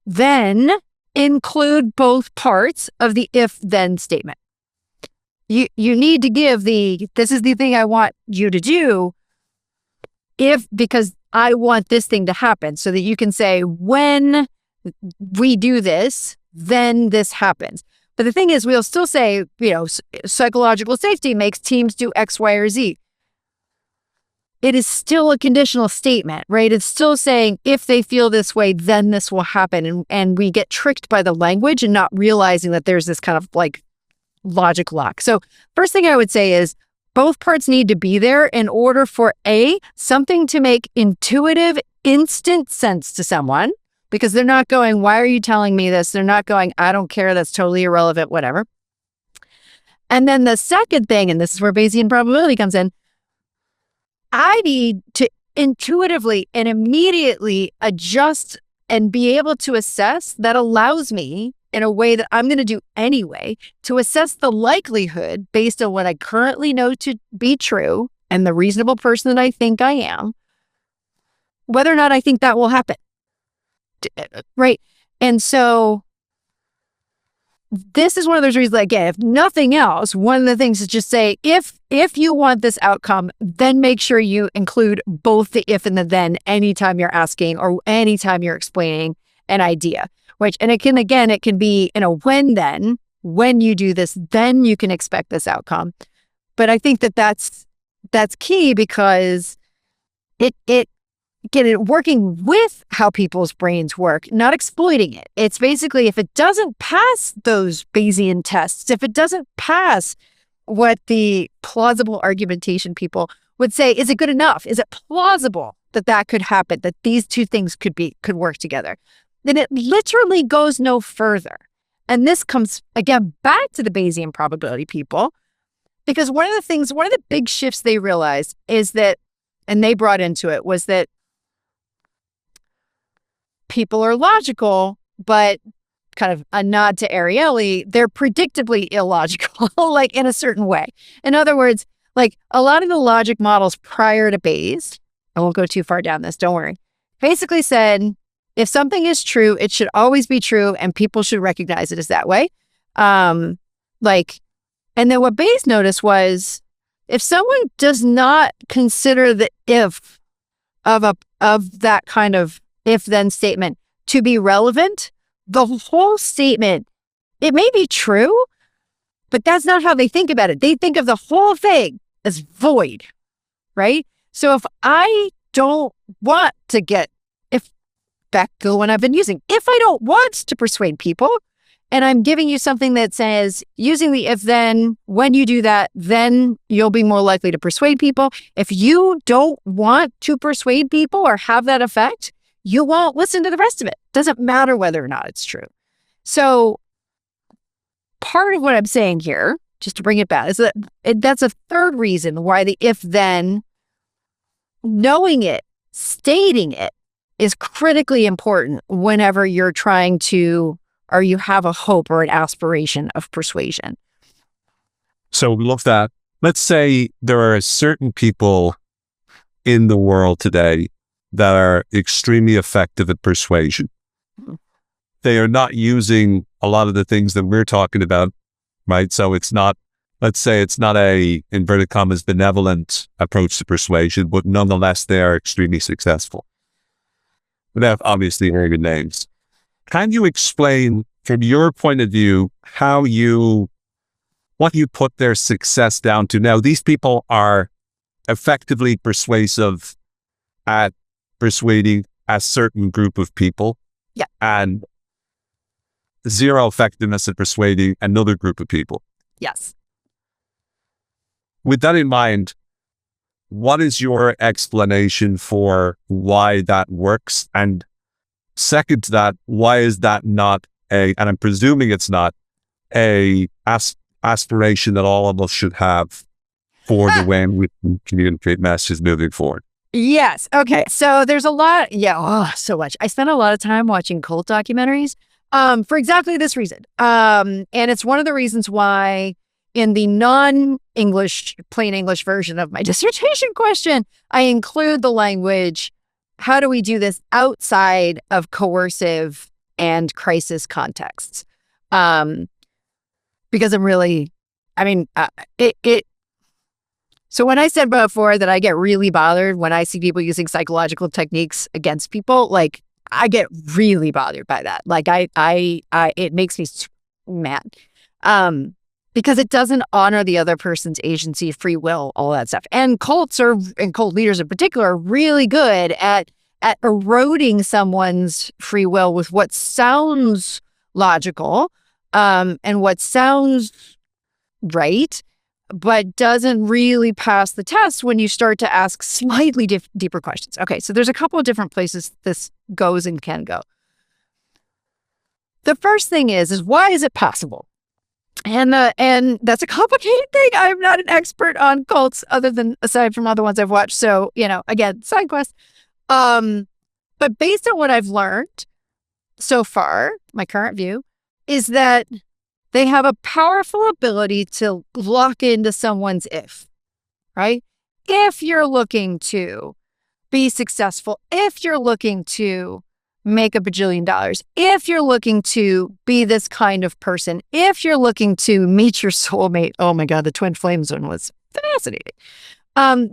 then include both parts of the if-then statement. You need to give this is the thing I want you to do, because I want this thing to happen, so that you can say, when we do this, then this happens. But the thing is, we'll still say, psychological safety makes teams do X, Y, or Z. It is still a conditional statement, right? It's still saying, if they feel this way, then this will happen. And we get tricked by the language and not realizing that there's this kind of like logic lock. So first thing I would say is both parts need to be there in order for something to make intuitive, instant sense to someone, because they're not going, why are you telling me this? They're not going, I don't care, that's totally irrelevant, whatever. And then the second thing, and this is where Bayesian probability comes in, I need to intuitively and immediately adjust and be able to assess that allows me, in a way that I'm going to do anyway, to assess the likelihood based on what I currently know to be true and the reasonable person that I think I am, whether or not I think that will happen. Right? And so this is one of those reasons, again, if nothing else, one of the things is just say, if you want this outcome, then make sure you include both the if and the then anytime you're asking or anytime you're explaining an idea. And it can be in a when you do this, then you can expect this outcome. But I think that's key, because it working with how people's brains work, not exploiting it. It's basically, if it doesn't pass those Bayesian tests, if it doesn't pass what the plausible argumentation people would say, is it good enough? Is it plausible that could happen, that these two things could work together? Then it literally goes no further. And this comes, again, back to the Bayesian probability people, because one of the big shifts they realized is that, and they brought into it, was that people are logical, but kind of a nod to Ariely, they're predictably illogical, like in a certain way. In other words, like a lot of the logic models prior to Bayes, I won't go too far down this, don't worry, basically said, if something is true, it should always be true, and people should recognize it as that way. And then what Bayes noticed was, if someone does not consider the if of that kind of if-then statement to be relevant, the whole statement, it may be true, but that's not how they think about it. They think of the whole thing as void, right? So if I don't want to get, back to the one I've been using, if I don't want to persuade people, and I'm giving you something that says, using the if-then, when you do that, then you'll be more likely to persuade people. If you don't want to persuade people or have that effect, you won't listen to the rest of it. Doesn't matter whether or not it's true. So part of what I'm saying here, just to bring it back, is that that's a third reason why the if-then, knowing it, stating it, is critically important whenever you're trying to, or you have a hope or an aspiration of persuasion. So love that. Let's say there are certain people in the world today that are extremely effective at persuasion. They are not using a lot of the things that we're talking about, right? So it's not, let's say it's not a, inverted commas, benevolent approach to persuasion, but nonetheless, they are extremely successful. Without obviously very good names. Can you explain from your point of view what you put their success down to? Now, these people are effectively persuasive at persuading a certain group of people, and zero effectiveness at persuading another group of people. Yes. With that in mind, what is your explanation for why that works? And second to that, why is that not and I'm presuming it's not a aspiration that all of us should have for the way we communicate messages moving forward? Yes. Okay. So there's a lot. So much. I spent a lot of time watching cult documentaries for exactly this reason. And it's one of the reasons why in the non-English, plain English version of my dissertation question, I include the language, how do we do this outside of coercive and crisis contexts? Because I'm really, so when I said before that I get really bothered when I see people using psychological techniques against people, like I get really bothered by that. Like it makes me mad. Because it doesn't honor the other person's agency, free will, all that stuff. And cults and cult leaders in particular are really good at eroding someone's free will with what sounds logical and what sounds right, but doesn't really pass the test when you start to ask slightly deeper questions. Okay, so there's a couple of different places this goes and can go. The first thing is why is it possible? And that's a complicated thing. I'm not an expert on cults aside from other ones I've watched. So, again, side quest. But based on what I've learned so far, my current view is that they have a powerful ability to lock into someone's right? If you're looking to be successful, if you're looking to make $1 bajillion, if you're looking to be this kind of person, if you're looking to meet your soulmate, oh my God, the twin flames one was fascinating.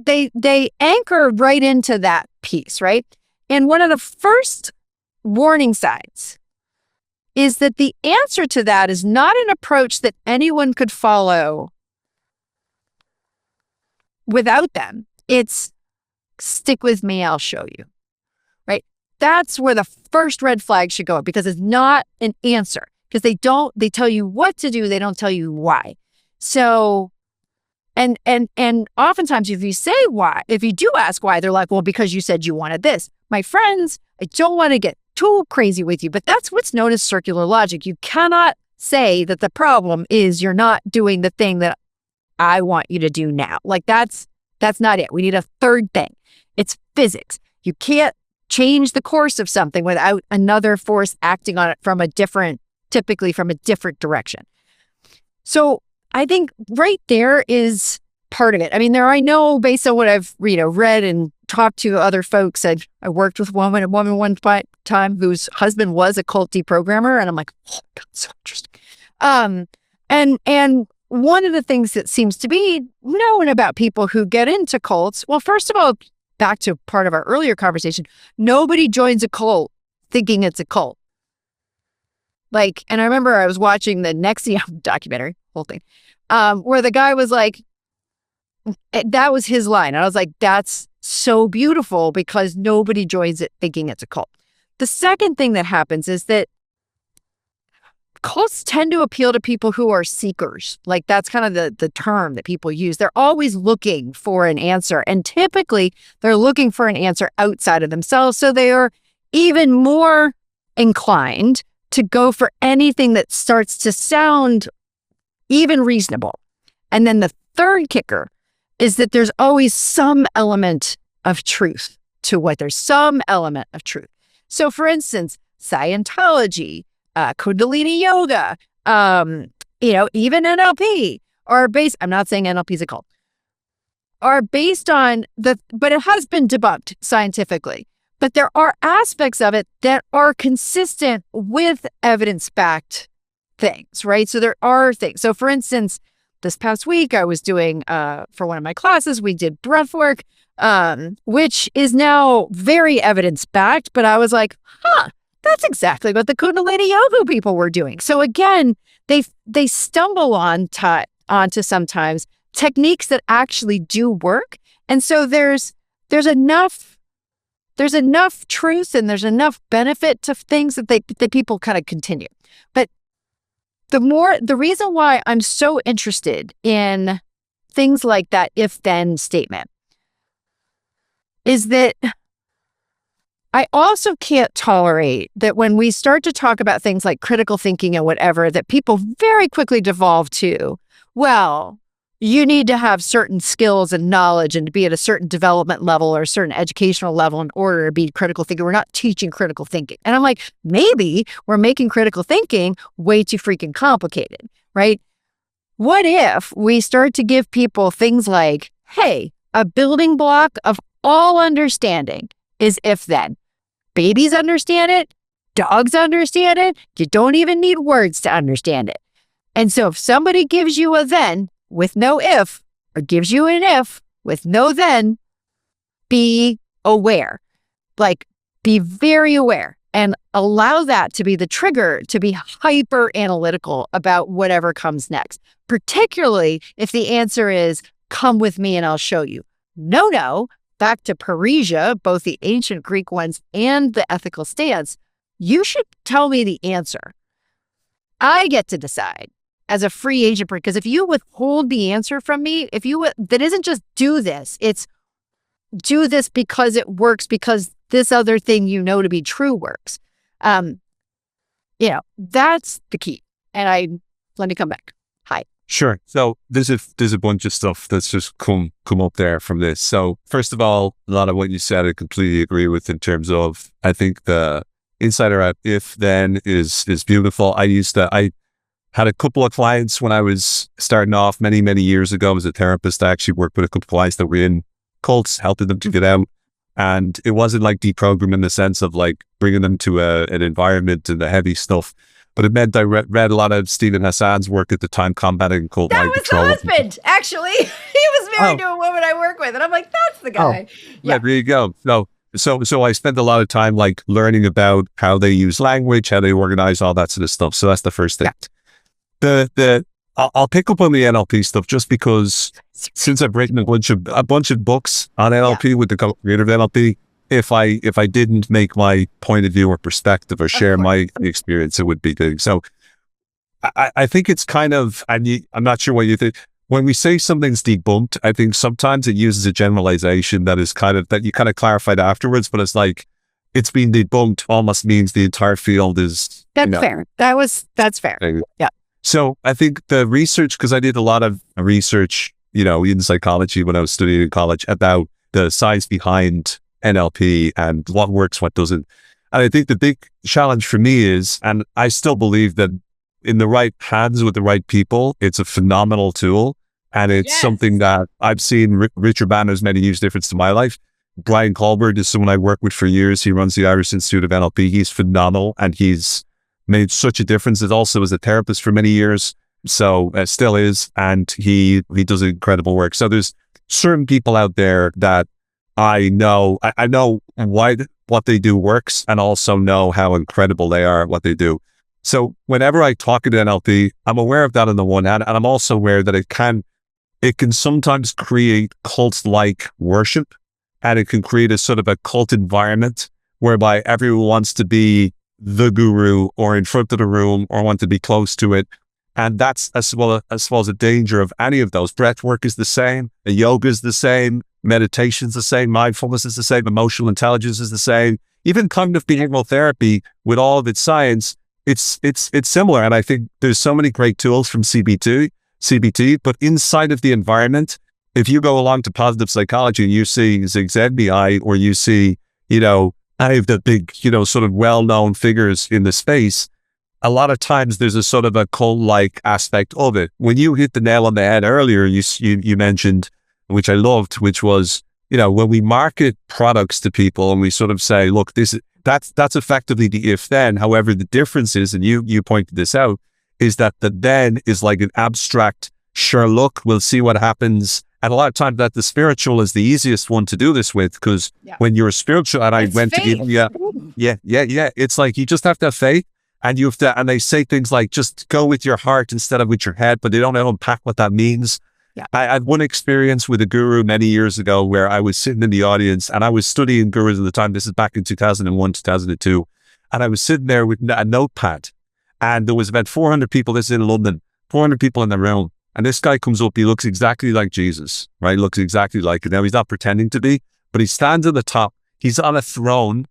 They anchor right into that piece, right? And one of the first warning signs is that the answer to that is not an approach that anyone could follow without them. It's stick with me, I'll show you, right? That's where the first red flag should go, because it's not an answer, because they tell you what to do. They don't tell you why. So, and oftentimes if you say why, if you do ask why, they're like, well, because you said you wanted this. My friends, I don't want to get too crazy with you, but that's what's known as circular logic. You cannot say that the problem is you're not doing the thing that I want you to do now. Like that's not it. We need a third thing. It's physics. You can't change the course of something without another force acting on it typically from a different direction. So I think right there is part of it. I mean, I know based on what I've read and talked to other folks. I worked with a woman one time whose husband was a cult deprogrammer, and I'm like, oh God, so interesting. And one of the things that seems to be known about people who get into cults, well, first of all, back to part of our earlier conversation, nobody joins a cult thinking it's a cult. Like, and I remember I was watching the Nexium documentary, whole thing, where the guy was like, that was his line. And I was like, that's so beautiful because nobody joins it thinking it's a cult. The second thing that happens is that cults tend to appeal to people who are seekers. Like that's kind of the term that people use. They're always looking for an answer. And typically they're looking for an answer outside of themselves. So they are even more inclined to go for anything that starts to sound even reasonable. And then the third kicker is that there's always some element of truth to what there's some element of truth. So for instance, Scientology, Kundalini yoga, even NLP are based, I'm not saying NLP is a cult, are based on but it has been debunked scientifically. But there are aspects of it that are consistent with evidence-backed things, right? So there are things. So for instance, this past week I was doing, for one of my classes, we did breath work, which is now very evidence-backed, but I was like, that's exactly what the Kundalini yoga people were doing. So again, they stumble onto sometimes techniques that actually do work. And so there's enough truth and there's enough benefit to things that people kind of continue. But the reason why I'm so interested in things like that if-then statement is that I also can't tolerate that when we start to talk about things like critical thinking and whatever, that people very quickly devolve to, well, you need to have certain skills and knowledge and to be at a certain development level or a certain educational level in order to be critical thinking. We're not teaching critical thinking. And I'm like, maybe we're making critical thinking way too freaking complicated, right? What if we start to give people things like, hey, a building block of all understanding is if-then. Babies understand it. Dogs understand it. You don't even need words to understand it. And so if somebody gives you a then with no if, or gives you an if with no then, be aware. Like, be very aware and allow that to be the trigger to be hyper analytical about whatever comes next, particularly if the answer is, come with me and I'll show you. No. Back to parrhesia, both the ancient Greek ones and the ethical stance, you should tell me the answer. I get to decide as a free agent, because if you withhold the answer from me, that isn't just do this, it's do this because it works, because this other thing to be true works. That's the key. And let me come back. Hi. Sure. So there's a bunch of stuff that's just come up there from this. So first of all, a lot of what you said I completely agree with in terms of, I think the insider out if then is beautiful. I had a couple of clients when I was starting off many, many years ago as a therapist. I actually worked with a couple of clients that were in cults, helping them to get out. And it wasn't like deprogramming in the sense of like bringing them to an environment and the heavy stuff. But it meant I read a lot of Stephen Hassan's work at the time, combating cult mind control. That was the husband, actually. He was married to a woman I work with. And I'm like, that's the guy. Yeah, there you go. So I spent a lot of time like learning about how they use language, how they organize, all that sort of stuff. So that's the first thing. I'll pick up on the NLP stuff just because since I've written a bunch of books on NLP with the co-creator of NLP, if I didn't make my point of view or perspective or share my experience, it would be big. So I think it's kind of, I'm not sure what you think. When we say something's debunked, I think sometimes it uses a generalization that is that you kind of clarified afterwards, but it's like, it's been debunked almost means the entire field is. That's fair. That's fair. Yeah. So I think the research, because I did a lot of research, in psychology when I was studying in college about the science behind NLP and what works, what doesn't. And I think the big challenge for me is, and I still believe that in the right hands with the right people, it's a phenomenal tool. And it's something that I've seen Richard Banner's made a huge difference to my life. Brian Colbert is someone I worked with for years. He runs the Irish Institute of NLP. He's phenomenal. And he's made such a difference. As also as a therapist for many years. So still is. And he does incredible work. So there's certain people out there that I know why what they do works, and also know how incredible they are at what they do. So whenever I talk to NLP, I'm aware of that on the one hand, and I'm also aware that it can sometimes create cult-like worship, and it can create a sort of a cult environment whereby everyone wants to be the guru or in front of the room or want to be close to it. And that's as well as a danger of any of those. Breath work is the same, yoga is the same, meditation is the same, mindfulness is the same, emotional intelligence is the same. Even cognitive behavioral therapy, with all of its science, it's similar. And I think there's so many great tools from CBT, but inside of the environment, if you go along to positive psychology and you see Zig Ziglar, or you see, any of the big, sort of well-known figures in the space, a lot of times there's a sort of a cult-like aspect of it. When you hit the nail on the head earlier, you mentioned, which I loved, which was, when we market products to people and we sort of say, look, that's effectively the if then. However, the difference is, and you pointed this out, is that the then is like an abstract, sure, look, we'll see what happens. And a lot of times that the spiritual is the easiest one to do this with, because when you're spiritual, and I went faith. It's like, you just have to have faith, and you have to, and they say things like, just go with your heart instead of with your head, but they don't unpack what that means. Yeah. I had one experience with a guru many years ago where I was sitting in the audience, and I was studying gurus at the time. This is back in 2001, 2002. And I was sitting there with a notepad, and there was about 400 people. This is in London, 400 people in the room. And this guy comes up, he looks exactly like Jesus, right? Looks exactly like it. Now, he's not pretending to be, but he stands at the top. He's on a throne,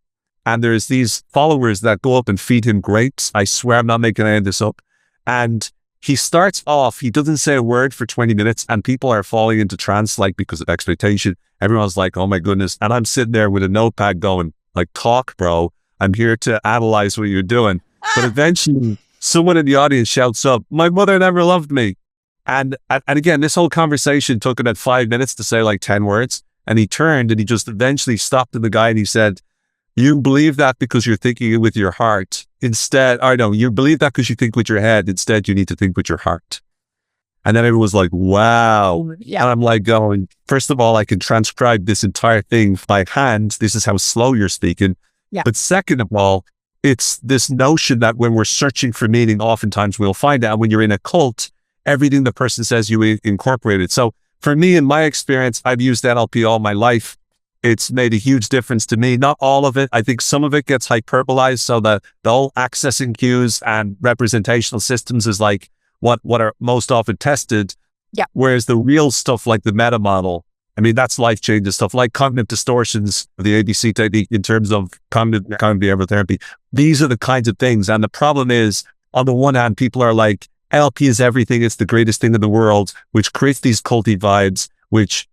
and there's these followers that go up and feed him grapes. I swear I'm not making any of this up. And he starts off, he doesn't say a word for 20 minutes, and people are falling into trance, like, because of expectation. Everyone's like, oh my goodness. And I'm sitting there with a notepad going, like, talk, bro. I'm here to analyze what you're doing. But eventually, someone in the audience shouts up, my mother never loved me. And again, this whole conversation took about 5 minutes to say like 10 words. And he turned and he just eventually stopped to the guy and he said, you believe that because you're thinking it with your heart. Instead, I know, you believe that because you think with your head. Instead, you need to think with your heart. And then everyone was like, wow. Yeah. And I'm like going, first of all, I can transcribe this entire thing by hand. This is how slow you're speaking. Yeah. But second of all, it's this notion that when we're searching for meaning, oftentimes we'll find out. When you're in a cult, everything the person says, you incorporate it. So for me, in my experience, I've used NLP all my life. It's made a huge difference to me. Not all of it. I think some of it gets hyperbolized. So the whole accessing cues and representational systems is like what are most often tested. Yeah. Whereas the real stuff like the meta model, I mean, that's life-changing stuff, like cognitive distortions, the ABC technique in terms of cognitive behavioral therapy. These are the kinds of things. And the problem is, on the one hand, people are like, NLP is everything. It's the greatest thing in the world, which creates these culty vibes, which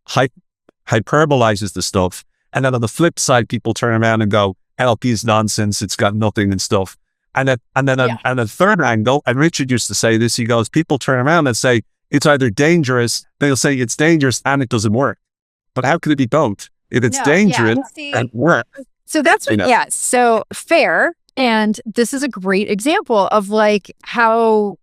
hyperbolizes the stuff. And then on the flip side, people turn around and go, NLP is nonsense. It's got nothing and stuff. And then a third angle, and Richard used to say this, he goes, people turn around and say, it's either dangerous, they'll say it's dangerous and it doesn't work. But how could it be both? If it's dangerous and work. So that's what, so fair. And this is a great example of like how,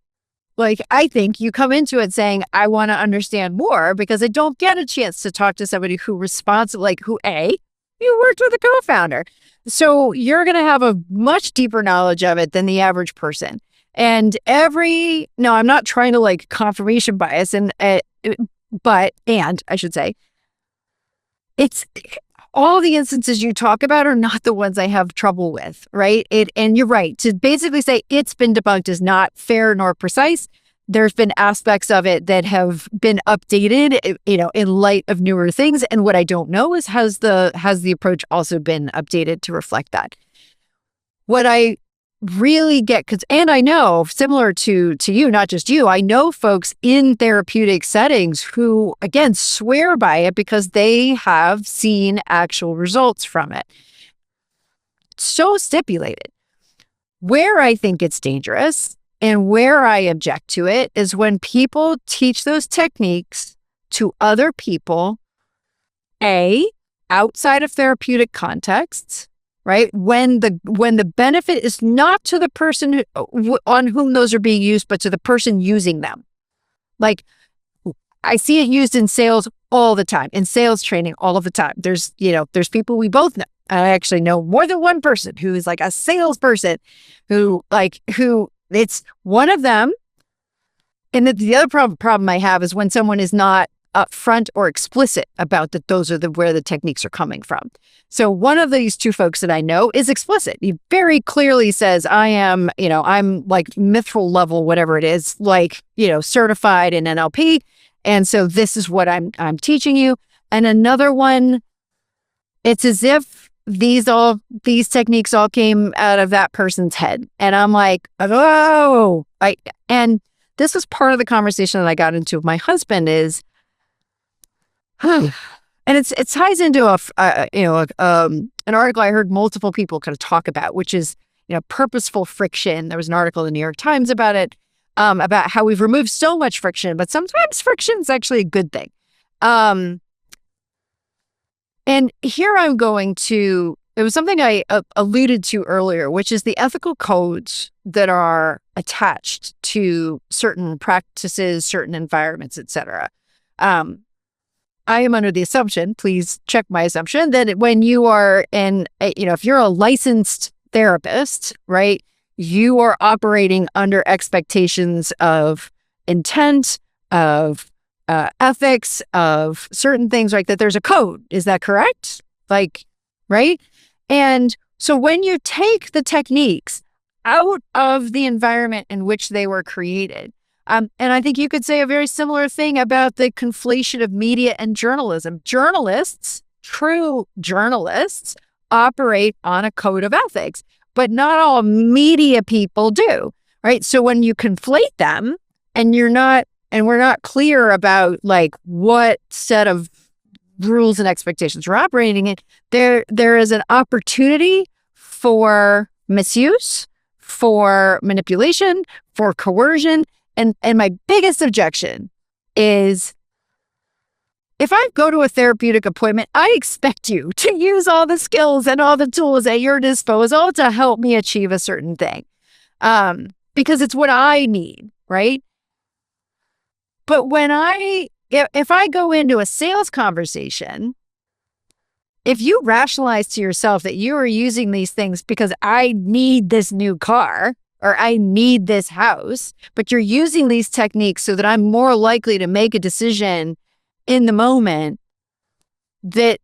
like, I think you come into it saying, I want to understand more because I don't get a chance to talk to somebody who responds, like you worked with a co-founder. So you're going to have a much deeper knowledge of it than the average person. And no, I'm not trying to like confirmation bias but I should say, it's all the instances you talk about are not the ones I have trouble with, right? And you're right. To basically say it's been debunked is not fair nor precise. There's been aspects of it that have been updated, in light of newer things. And what I don't know is has the approach also been updated to reflect that? What I really get, and I know, similar to you, not just you, I know folks in therapeutic settings who, again, swear by it because they have seen actual results from it. So stipulated. Where I think it's dangerous and where I object to it is when people teach those techniques to other people, outside of therapeutic contexts, right? When the benefit is not to the person on whom those are being used, but to the person using them. Like, I see it used in sales all the time, in sales training all of the time. There's people we both know. I actually know more than one person who is like a salesperson who it's one of them. And the other problem I have is when someone is not upfront or explicit about that those are where the techniques are coming from. So one of these two folks that I know is explicit. He very clearly says, I'm like mithril level, whatever it is, like, certified in NLP. And so this is what I'm teaching you. And another one, it's as if these techniques all came out of that person's head. And I'm like, and this was part of the conversation that I got into with my husband is, and it ties into an article I heard multiple people kind of talk about, which is, purposeful friction. There was an article in the New York Times about it, about how we've removed so much friction, but sometimes friction is actually a good thing. And here I'm going to, it was something I alluded to earlier, which is the ethical codes that are attached to certain practices, certain environments, etc. I am under the assumption, please check my assumption, that when you are if you're a licensed therapist, right, you are operating under expectations of intent, of ethics, of certain things like that. There's a code. Is that correct? Right? And so when you take the techniques out of the environment in which they were created, and I think you could say a very similar thing about the conflation of media and journalism. Journalists, true journalists, operate on a code of ethics, but not all media people do, right? So when you conflate them and we're not clear about what set of rules and expectations we're operating in, there is an opportunity for misuse, for manipulation, for coercion. And my biggest objection is, if I go to a therapeutic appointment, I expect you to use all the skills and all the tools at your disposal to help me achieve a certain thing, because it's what I need, right? But if I go into a sales conversation, if you rationalize to yourself that you are using these things because I need this new car or I need this house, but you're using these techniques so that I'm more likely to make a decision in the moment, that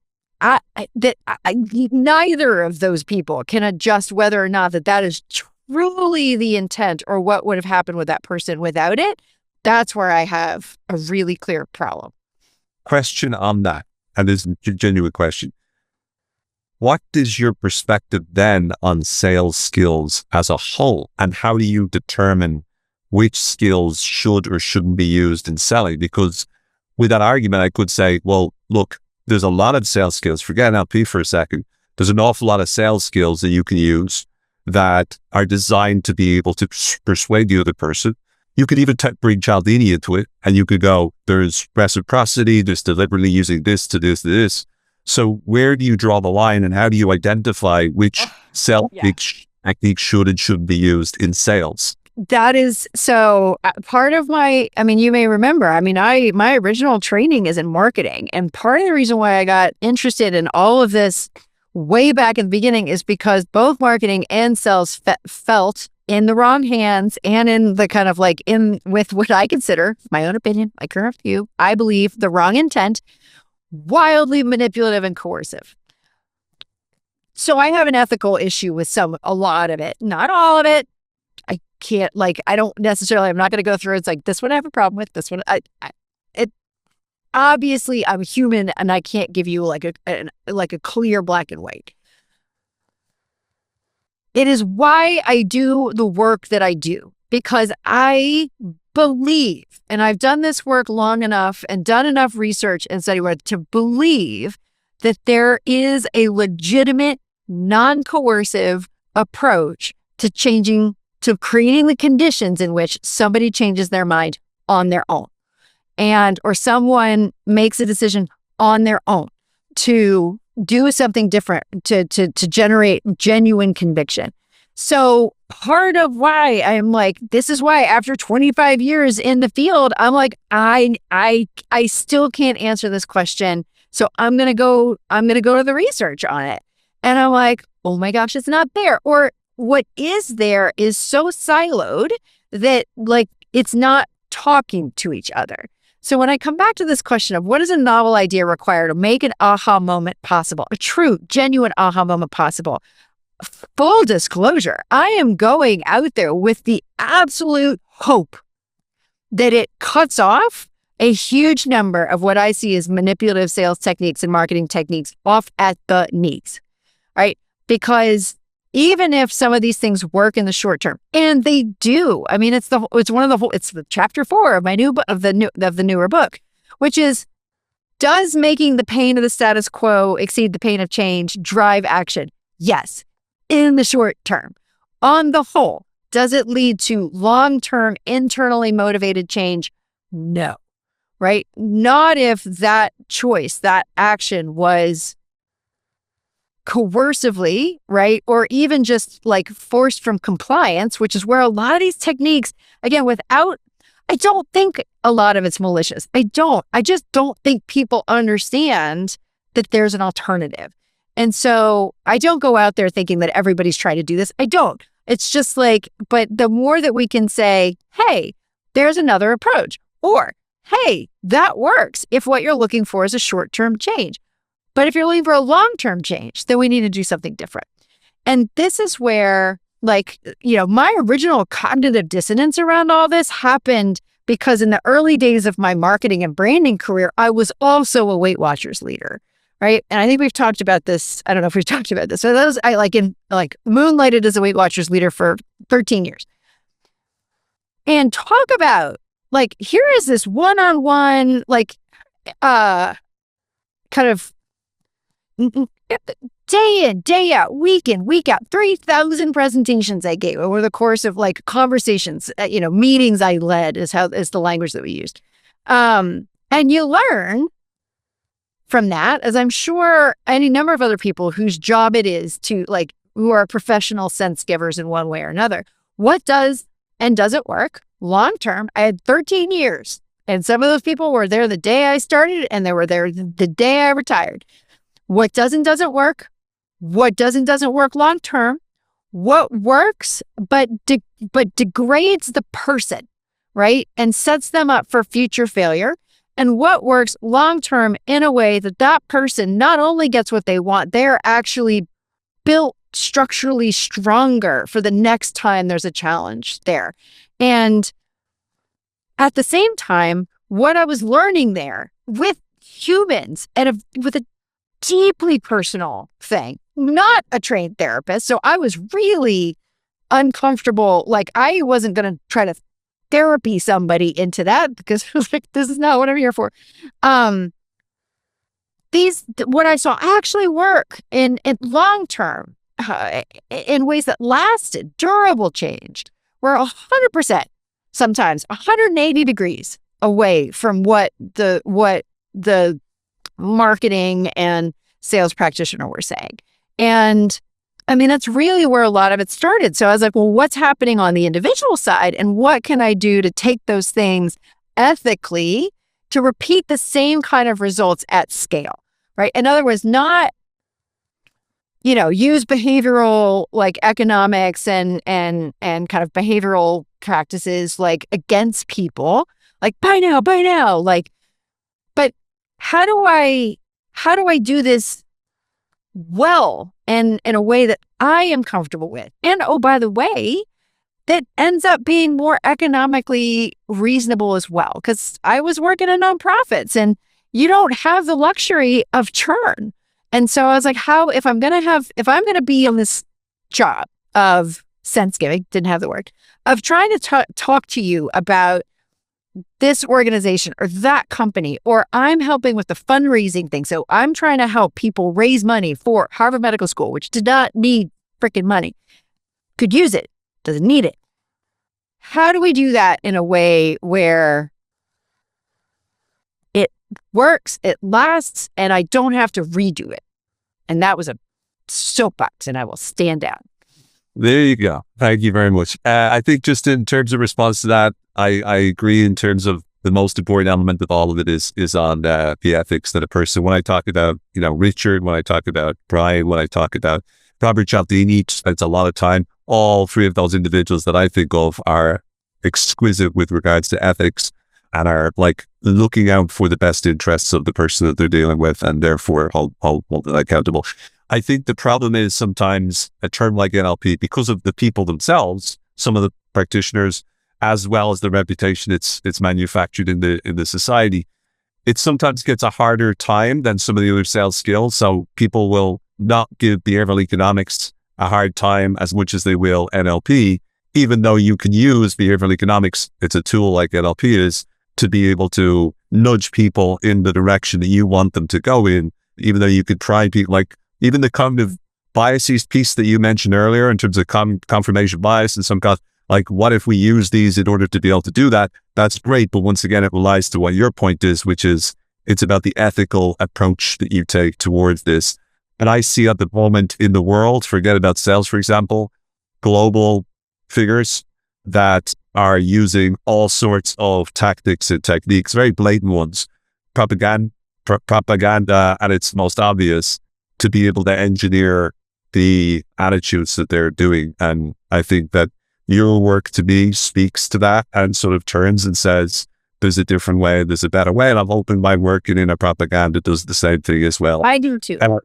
neither of those people can adjust whether or not that is truly the intent or what would have happened with that person without it. That's where I have a really clear problem. Question on that, and this is a genuine question. What is your perspective then on sales skills as a whole, and how do you determine which skills should or shouldn't be used in selling? Because with that argument, I could say, well, look, there's a lot of sales skills. Forget NLP for a second. There's an awful lot of sales skills that you can use that are designed to be able to persuade the other person. You could even bring Cialdini into it, and you could go, there's reciprocity, there's deliberately using this to this to this. So where do you draw the line, and how do you identify which technique should and shouldn't be used in sales? That is, so part of you may remember, my original training is in marketing. And part of the reason why I got interested in all of this way back in the beginning is because both marketing and sales felt in the wrong hands, and in the kind of with what I consider, my own opinion, my current view, I believe the wrong intent, wildly manipulative and coercive. So I have an ethical issue with a lot of it, not all of it. I can't, I don't necessarily, I'm not going to go through. It's this one I have a problem with, this one, obviously I'm human and I can't give you a clear black and white. It is why I do the work that I do, because I believe, and I've done this work long enough and done enough research and study work to believe that there is a legitimate, non-coercive approach to creating the conditions in which somebody changes their mind on their own, or someone makes a decision on their own to do something different, to generate genuine conviction. So part of why I'm like, this is why after 25 years in the field, I'm like, I still can't answer this question. So I'm going to go to the research on it. And I'm like, oh my gosh, it's not there. Or what is there is so siloed that like it's not talking to each other. So when I come back to this question of what does a novel idea require to make an aha moment possible, a true, genuine aha moment possible, full disclosure, I am going out there with the absolute hope that it cuts off a huge number of what I see as manipulative sales techniques and marketing techniques off at the knees, right? Because even if some of these things work in the short term, and they do, I mean, it's the chapter 4 of my the newer book, which is, does making the pain of the status quo exceed the pain of change drive action? Yes, in the short term. On the whole, does it lead to long-term internally motivated change? No, right? Not if that choice, that action was coercively, right? Or even just like forced from compliance, which is where a lot of these techniques, again, I don't think a lot of it's malicious. I just don't think people understand that there's an alternative. And so I don't go out there thinking that everybody's trying to do this. I don't. It's just like, but the more that we can say, hey, there's another approach, or hey, that works if what you're looking for is a short-term change. But if you're looking for a long-term change, then we need to do something different. And this is where, like, my original cognitive dissonance around all this happened because in the early days of my marketing and branding career, I was also a Weight Watchers leader, right? And I think we've talked about this. I don't know if we've talked about this. So I moonlighted as a Weight Watchers leader for 13 years. And talk about, like, here is this one-on-one, like, kind of day in, day out, week in, week out, 3,000 presentations I gave over the course of like conversations, meetings I led is the language that we used. And you learn from that, as I'm sure any number of other people whose job it is to who are professional sense givers in one way or another, what does and doesn't work long term. I had 13 years and some of those people were there the day I started and they were there the day I retired. What doesn't work, what doesn't work long term, what works but degrades the person, right? And sets them up for future failure. And what works long term in a way that that person not only gets what they want, they're actually built structurally stronger for the next time there's a challenge there. And at the same time, what I was learning there with humans and with a deeply personal thing, not a trained therapist. So I was really uncomfortable. Like, I wasn't going to try to therapy somebody into that because this is not what I'm here for. What I saw actually work in long term, in ways that lasted, durable change, were 100%, sometimes 180 degrees away from what the marketing and sales practitioner were saying. And I mean, that's really where a lot of it started. So I was like, well, what's happening on the individual side and what can I do to take those things ethically to repeat the same kind of results at scale, right? In other words, not, use behavioral economics and kind of behavioral practices against people, buy now, but how do I do this well and in a way that I am comfortable with? And oh, by the way, that ends up being more economically reasonable as well. Because I was working in nonprofits and you don't have the luxury of churn. And so I was like, if I'm going to be on this job of sense giving, didn't have the word, of trying to talk to you about this organization or that company, or I'm helping with the fundraising thing. So I'm trying to help people raise money for Harvard Medical School, which did not need freaking money. Could use it, doesn't need it. How do we do that in a way where it works, it lasts, and I don't have to redo it? And that was a soapbox, and I will stand out. There you go. Thank you very much. I think just in terms of response to that, I agree in terms of the most important element of all of it is on the ethics that a person, when I talk about, Richard, when I talk about Brian, when I talk about Robert Cialdini, spends a lot of time, all three of those individuals that I think of are exquisite with regards to ethics and are like looking out for the best interests of the person that they're dealing with and therefore hold them accountable. I think the problem is sometimes a term like NLP, because of the people themselves, some of the practitioners, as well as the reputation it's manufactured in the society, it sometimes gets a harder time than some of the other sales skills. So people will not give behavioral economics a hard time as much as they will NLP, even though you can use behavioral economics, it's a tool like NLP is, to be able to nudge people in the direction that you want them to go in, even though you could try people like, even the cognitive biases piece that you mentioned earlier in terms of confirmation bias and some kind, like what if we use these in order to be able to do that? That's great. But once again, it relies to what your point is, which is it's about the ethical approach that you take towards this. And I see at the moment in the world, forget about sales, for example, global figures that are using all sorts of tactics and techniques, very blatant ones, propaganda at its most obvious, to be able to engineer the attitudes that they're doing. And I think that your work to me speaks to that and sort of turns and says, there's a different way, there's a better way. And I'm hoping my work in inner propaganda does the same thing as well. I do too. And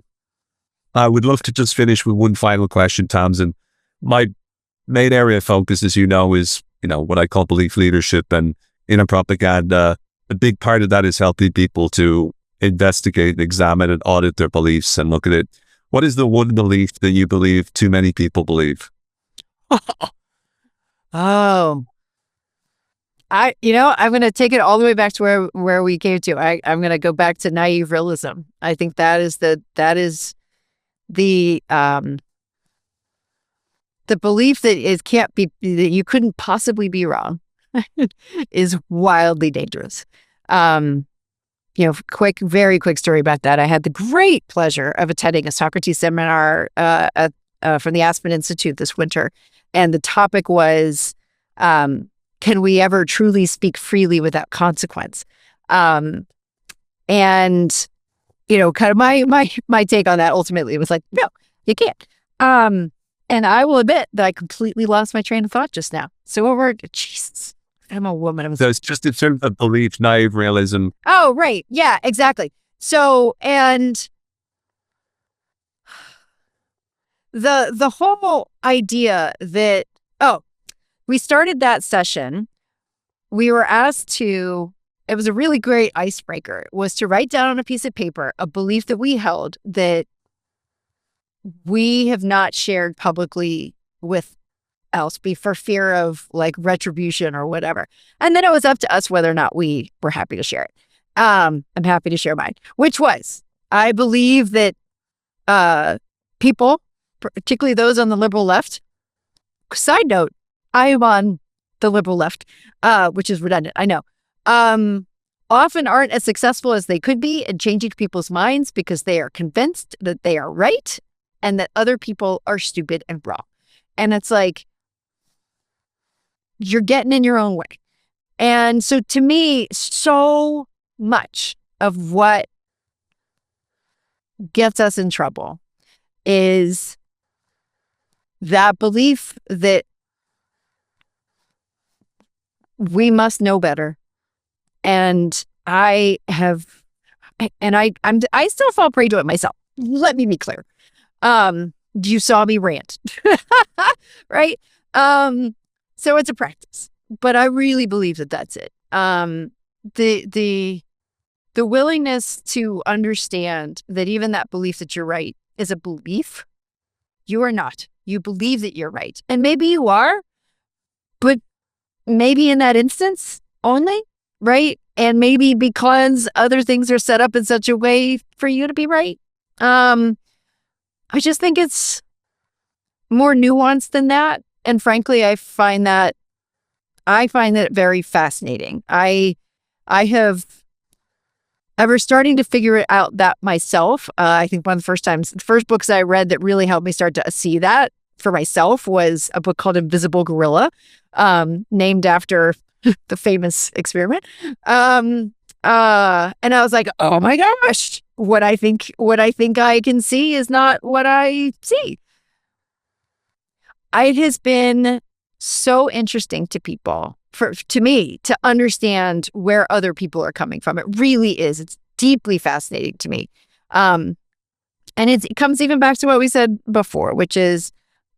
I would love to just finish with one final question, Tamsen. My main area of focus, as you know, is, what I call belief leadership and inner propaganda. A big part of that is helping people to investigate and examine and audit their beliefs and look at it. What is the one belief that you believe too many people believe? I'm going to take it all the way back to where we came to. I'm going to go back to naive realism. I think that is the belief that it can't be, that you couldn't possibly be wrong is wildly dangerous. Very quick story about that. I had the great pleasure of attending a Socrates seminar from the Aspen Institute this winter. And the topic was, can we ever truly speak freely without consequence? And, kind of my take on that ultimately was like, no, you can't. And I will admit that I completely lost my train of thought just now. So Jesus, I'm a woman. So it's just in terms of belief, naive realism. Oh, right. Yeah, exactly. So, and the whole idea that, we started that session, we were asked to, it was a really great icebreaker, was to write down on a piece of paper a belief that we held that we have not shared publicly with else for fear of like retribution or whatever. And then it was up to us whether or not we were happy to share it. I'm happy to share mine, which was, I believe that people, particularly those on the liberal left, side note, I am on the liberal left, which is redundant, I know, often aren't as successful as they could be in changing people's minds because they are convinced that they are right and that other people are stupid and wrong. And it's like, you're getting in your own way. And so to me, so much of what gets us in trouble is that belief that we must know better. And I still fall prey to it myself. Let me be clear. You saw me rant, right? So it's a practice, but I really believe that that's it. The willingness to understand that even that belief that you're right is a belief. You are not. You believe that you're right. And maybe you are, but maybe in that instance only, right? And maybe because other things are set up in such a way for you to be right. I just think it's more nuanced than that. And frankly, I find that very fascinating. I have ever starting to figure it out that myself. I think one of the first books I read that really helped me start to see that for myself was a book called Invisible Gorilla, named after the famous experiment. And I was like, oh my gosh, what I think I can see is not what I see. It has been so interesting to people, to me, to understand where other people are coming from. It really is. It's deeply fascinating to me. And it comes even back to what we said before, which is,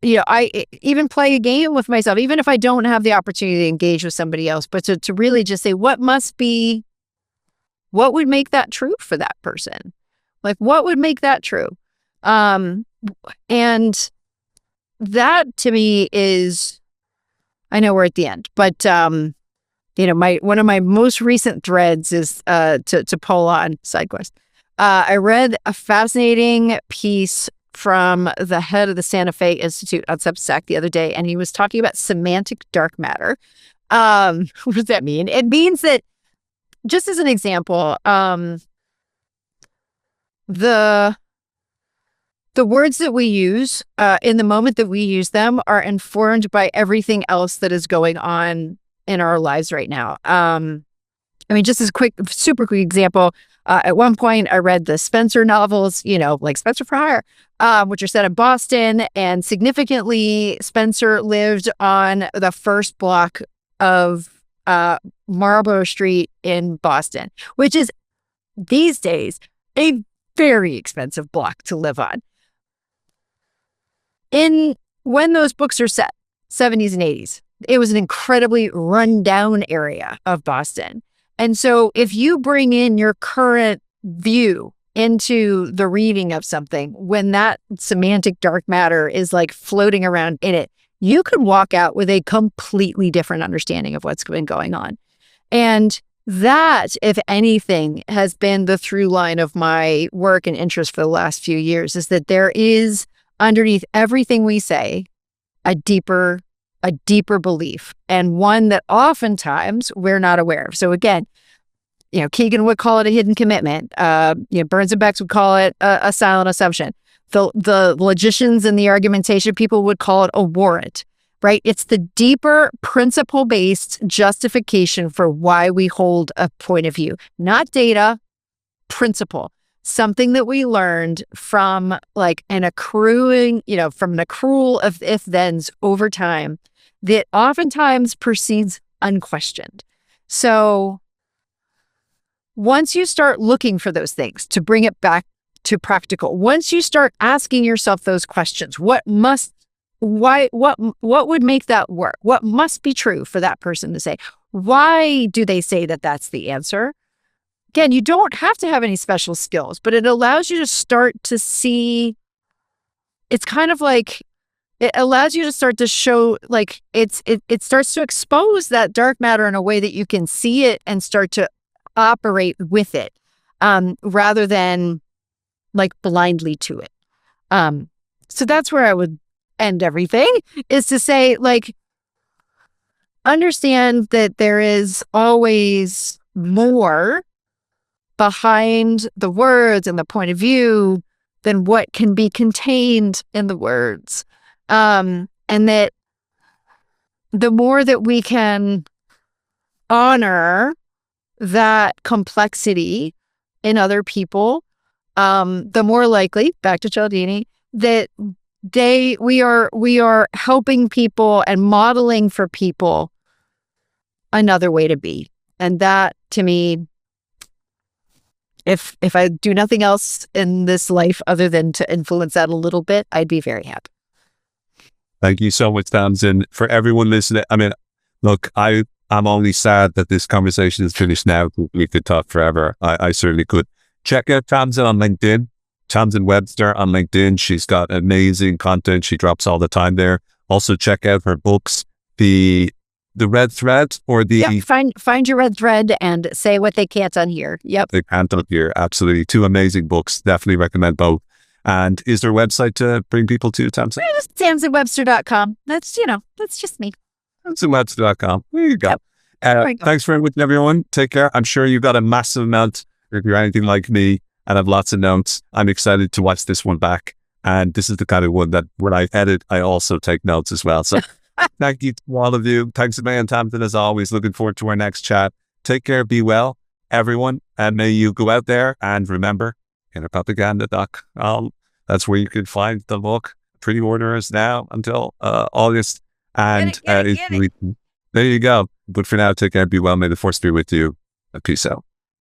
I even play a game with myself, even if I don't have the opportunity to engage with somebody else, but to really just say, what would make that true for that person? Like, what would make that true? And that to me is, I know we're at the end, but one of my most recent threads is to pull on SideQuest. I read a fascinating piece from the head of the Santa Fe Institute on Substack the other day, and he was talking about semantic dark matter. What does that mean? It means that, just as an example, the words that we use in the moment that we use them are informed by everything else that is going on in our lives right now. Just as a super quick example, at one point I read the Spencer novels, like Spencer for Hire, which are set in Boston, and significantly Spencer lived on the first block of Marlborough Street in Boston, which is these days a very expensive block to live on. When those books are set, 70s and 80s, it was an incredibly run-down area of Boston. And so if you bring in your current view into the reading of something, when that semantic dark matter is like floating around in it, you could walk out with a completely different understanding of what's been going on. And that, if anything, has been the through line of my work and interest for the last few years, is that there is, underneath everything we say, a deeper belief, and one that oftentimes we're not aware of. So again, Keegan would call it a hidden commitment. Burns and Becks would call it a silent assumption. The logicians and the argumentation people would call it a warrant, right? It's the deeper principle-based justification for why we hold a point of view, not data, principle. Something that we learned from an accrual of if-thens over time that oftentimes proceeds unquestioned. So once you start looking for those things, to bring it back to practical, once you start asking yourself those questions, what would make that work? What must be true for that person to say? Why do they say that that's the answer? Again, you don't have to have any special skills, but it allows you to start to see, it's kind of like, it allows you to start to show, it starts to expose that dark matter in a way that you can see it and start to operate with it, rather than blindly to it. So that's where I would end everything, is to say, understand that there is always more behind the words and the point of view than what can be contained in the words. And that the more that we can honor that complexity in other people, the more likely, back to Cialdini, that we are helping people and modeling for people another way to be. And that, to me, if I do nothing else in this life other than to influence that a little bit, I'd be very happy. Thank you so much, Tamsen. For everyone listening, look, I'm only sad that this conversation is finished now. We could talk forever. I certainly could. Check out Tamsen on LinkedIn, Tamsen Webster on LinkedIn. She's got amazing content. She drops all the time there. Also, check out her books, the red thread, or the find your red thread and say what they can't unhear. Yep, they can't unhear. Absolutely, 2 amazing books. Definitely recommend both. And is there a website to bring people to, Tamsen? Just TamsenWebster.com. That's just me. TamsenWebster.com. There you go. Yep. Thanks very much, everyone. Take care. I'm sure you've got a massive amount, if you're anything like me, and have lots of notes. I'm excited to watch this one back And this is the kind of one that when I edit, I also take notes as well. So thank you to all of you. Thanks a million, Tamsen, as always. Looking forward to our next chat. Take care, be well, everyone. And may you go out there and remember, innerpropaganda.com. That's where you can find the book. Pre-orders now until August. And Get it. there you go. But for now, take care, be well. May the force be with you. Peace out.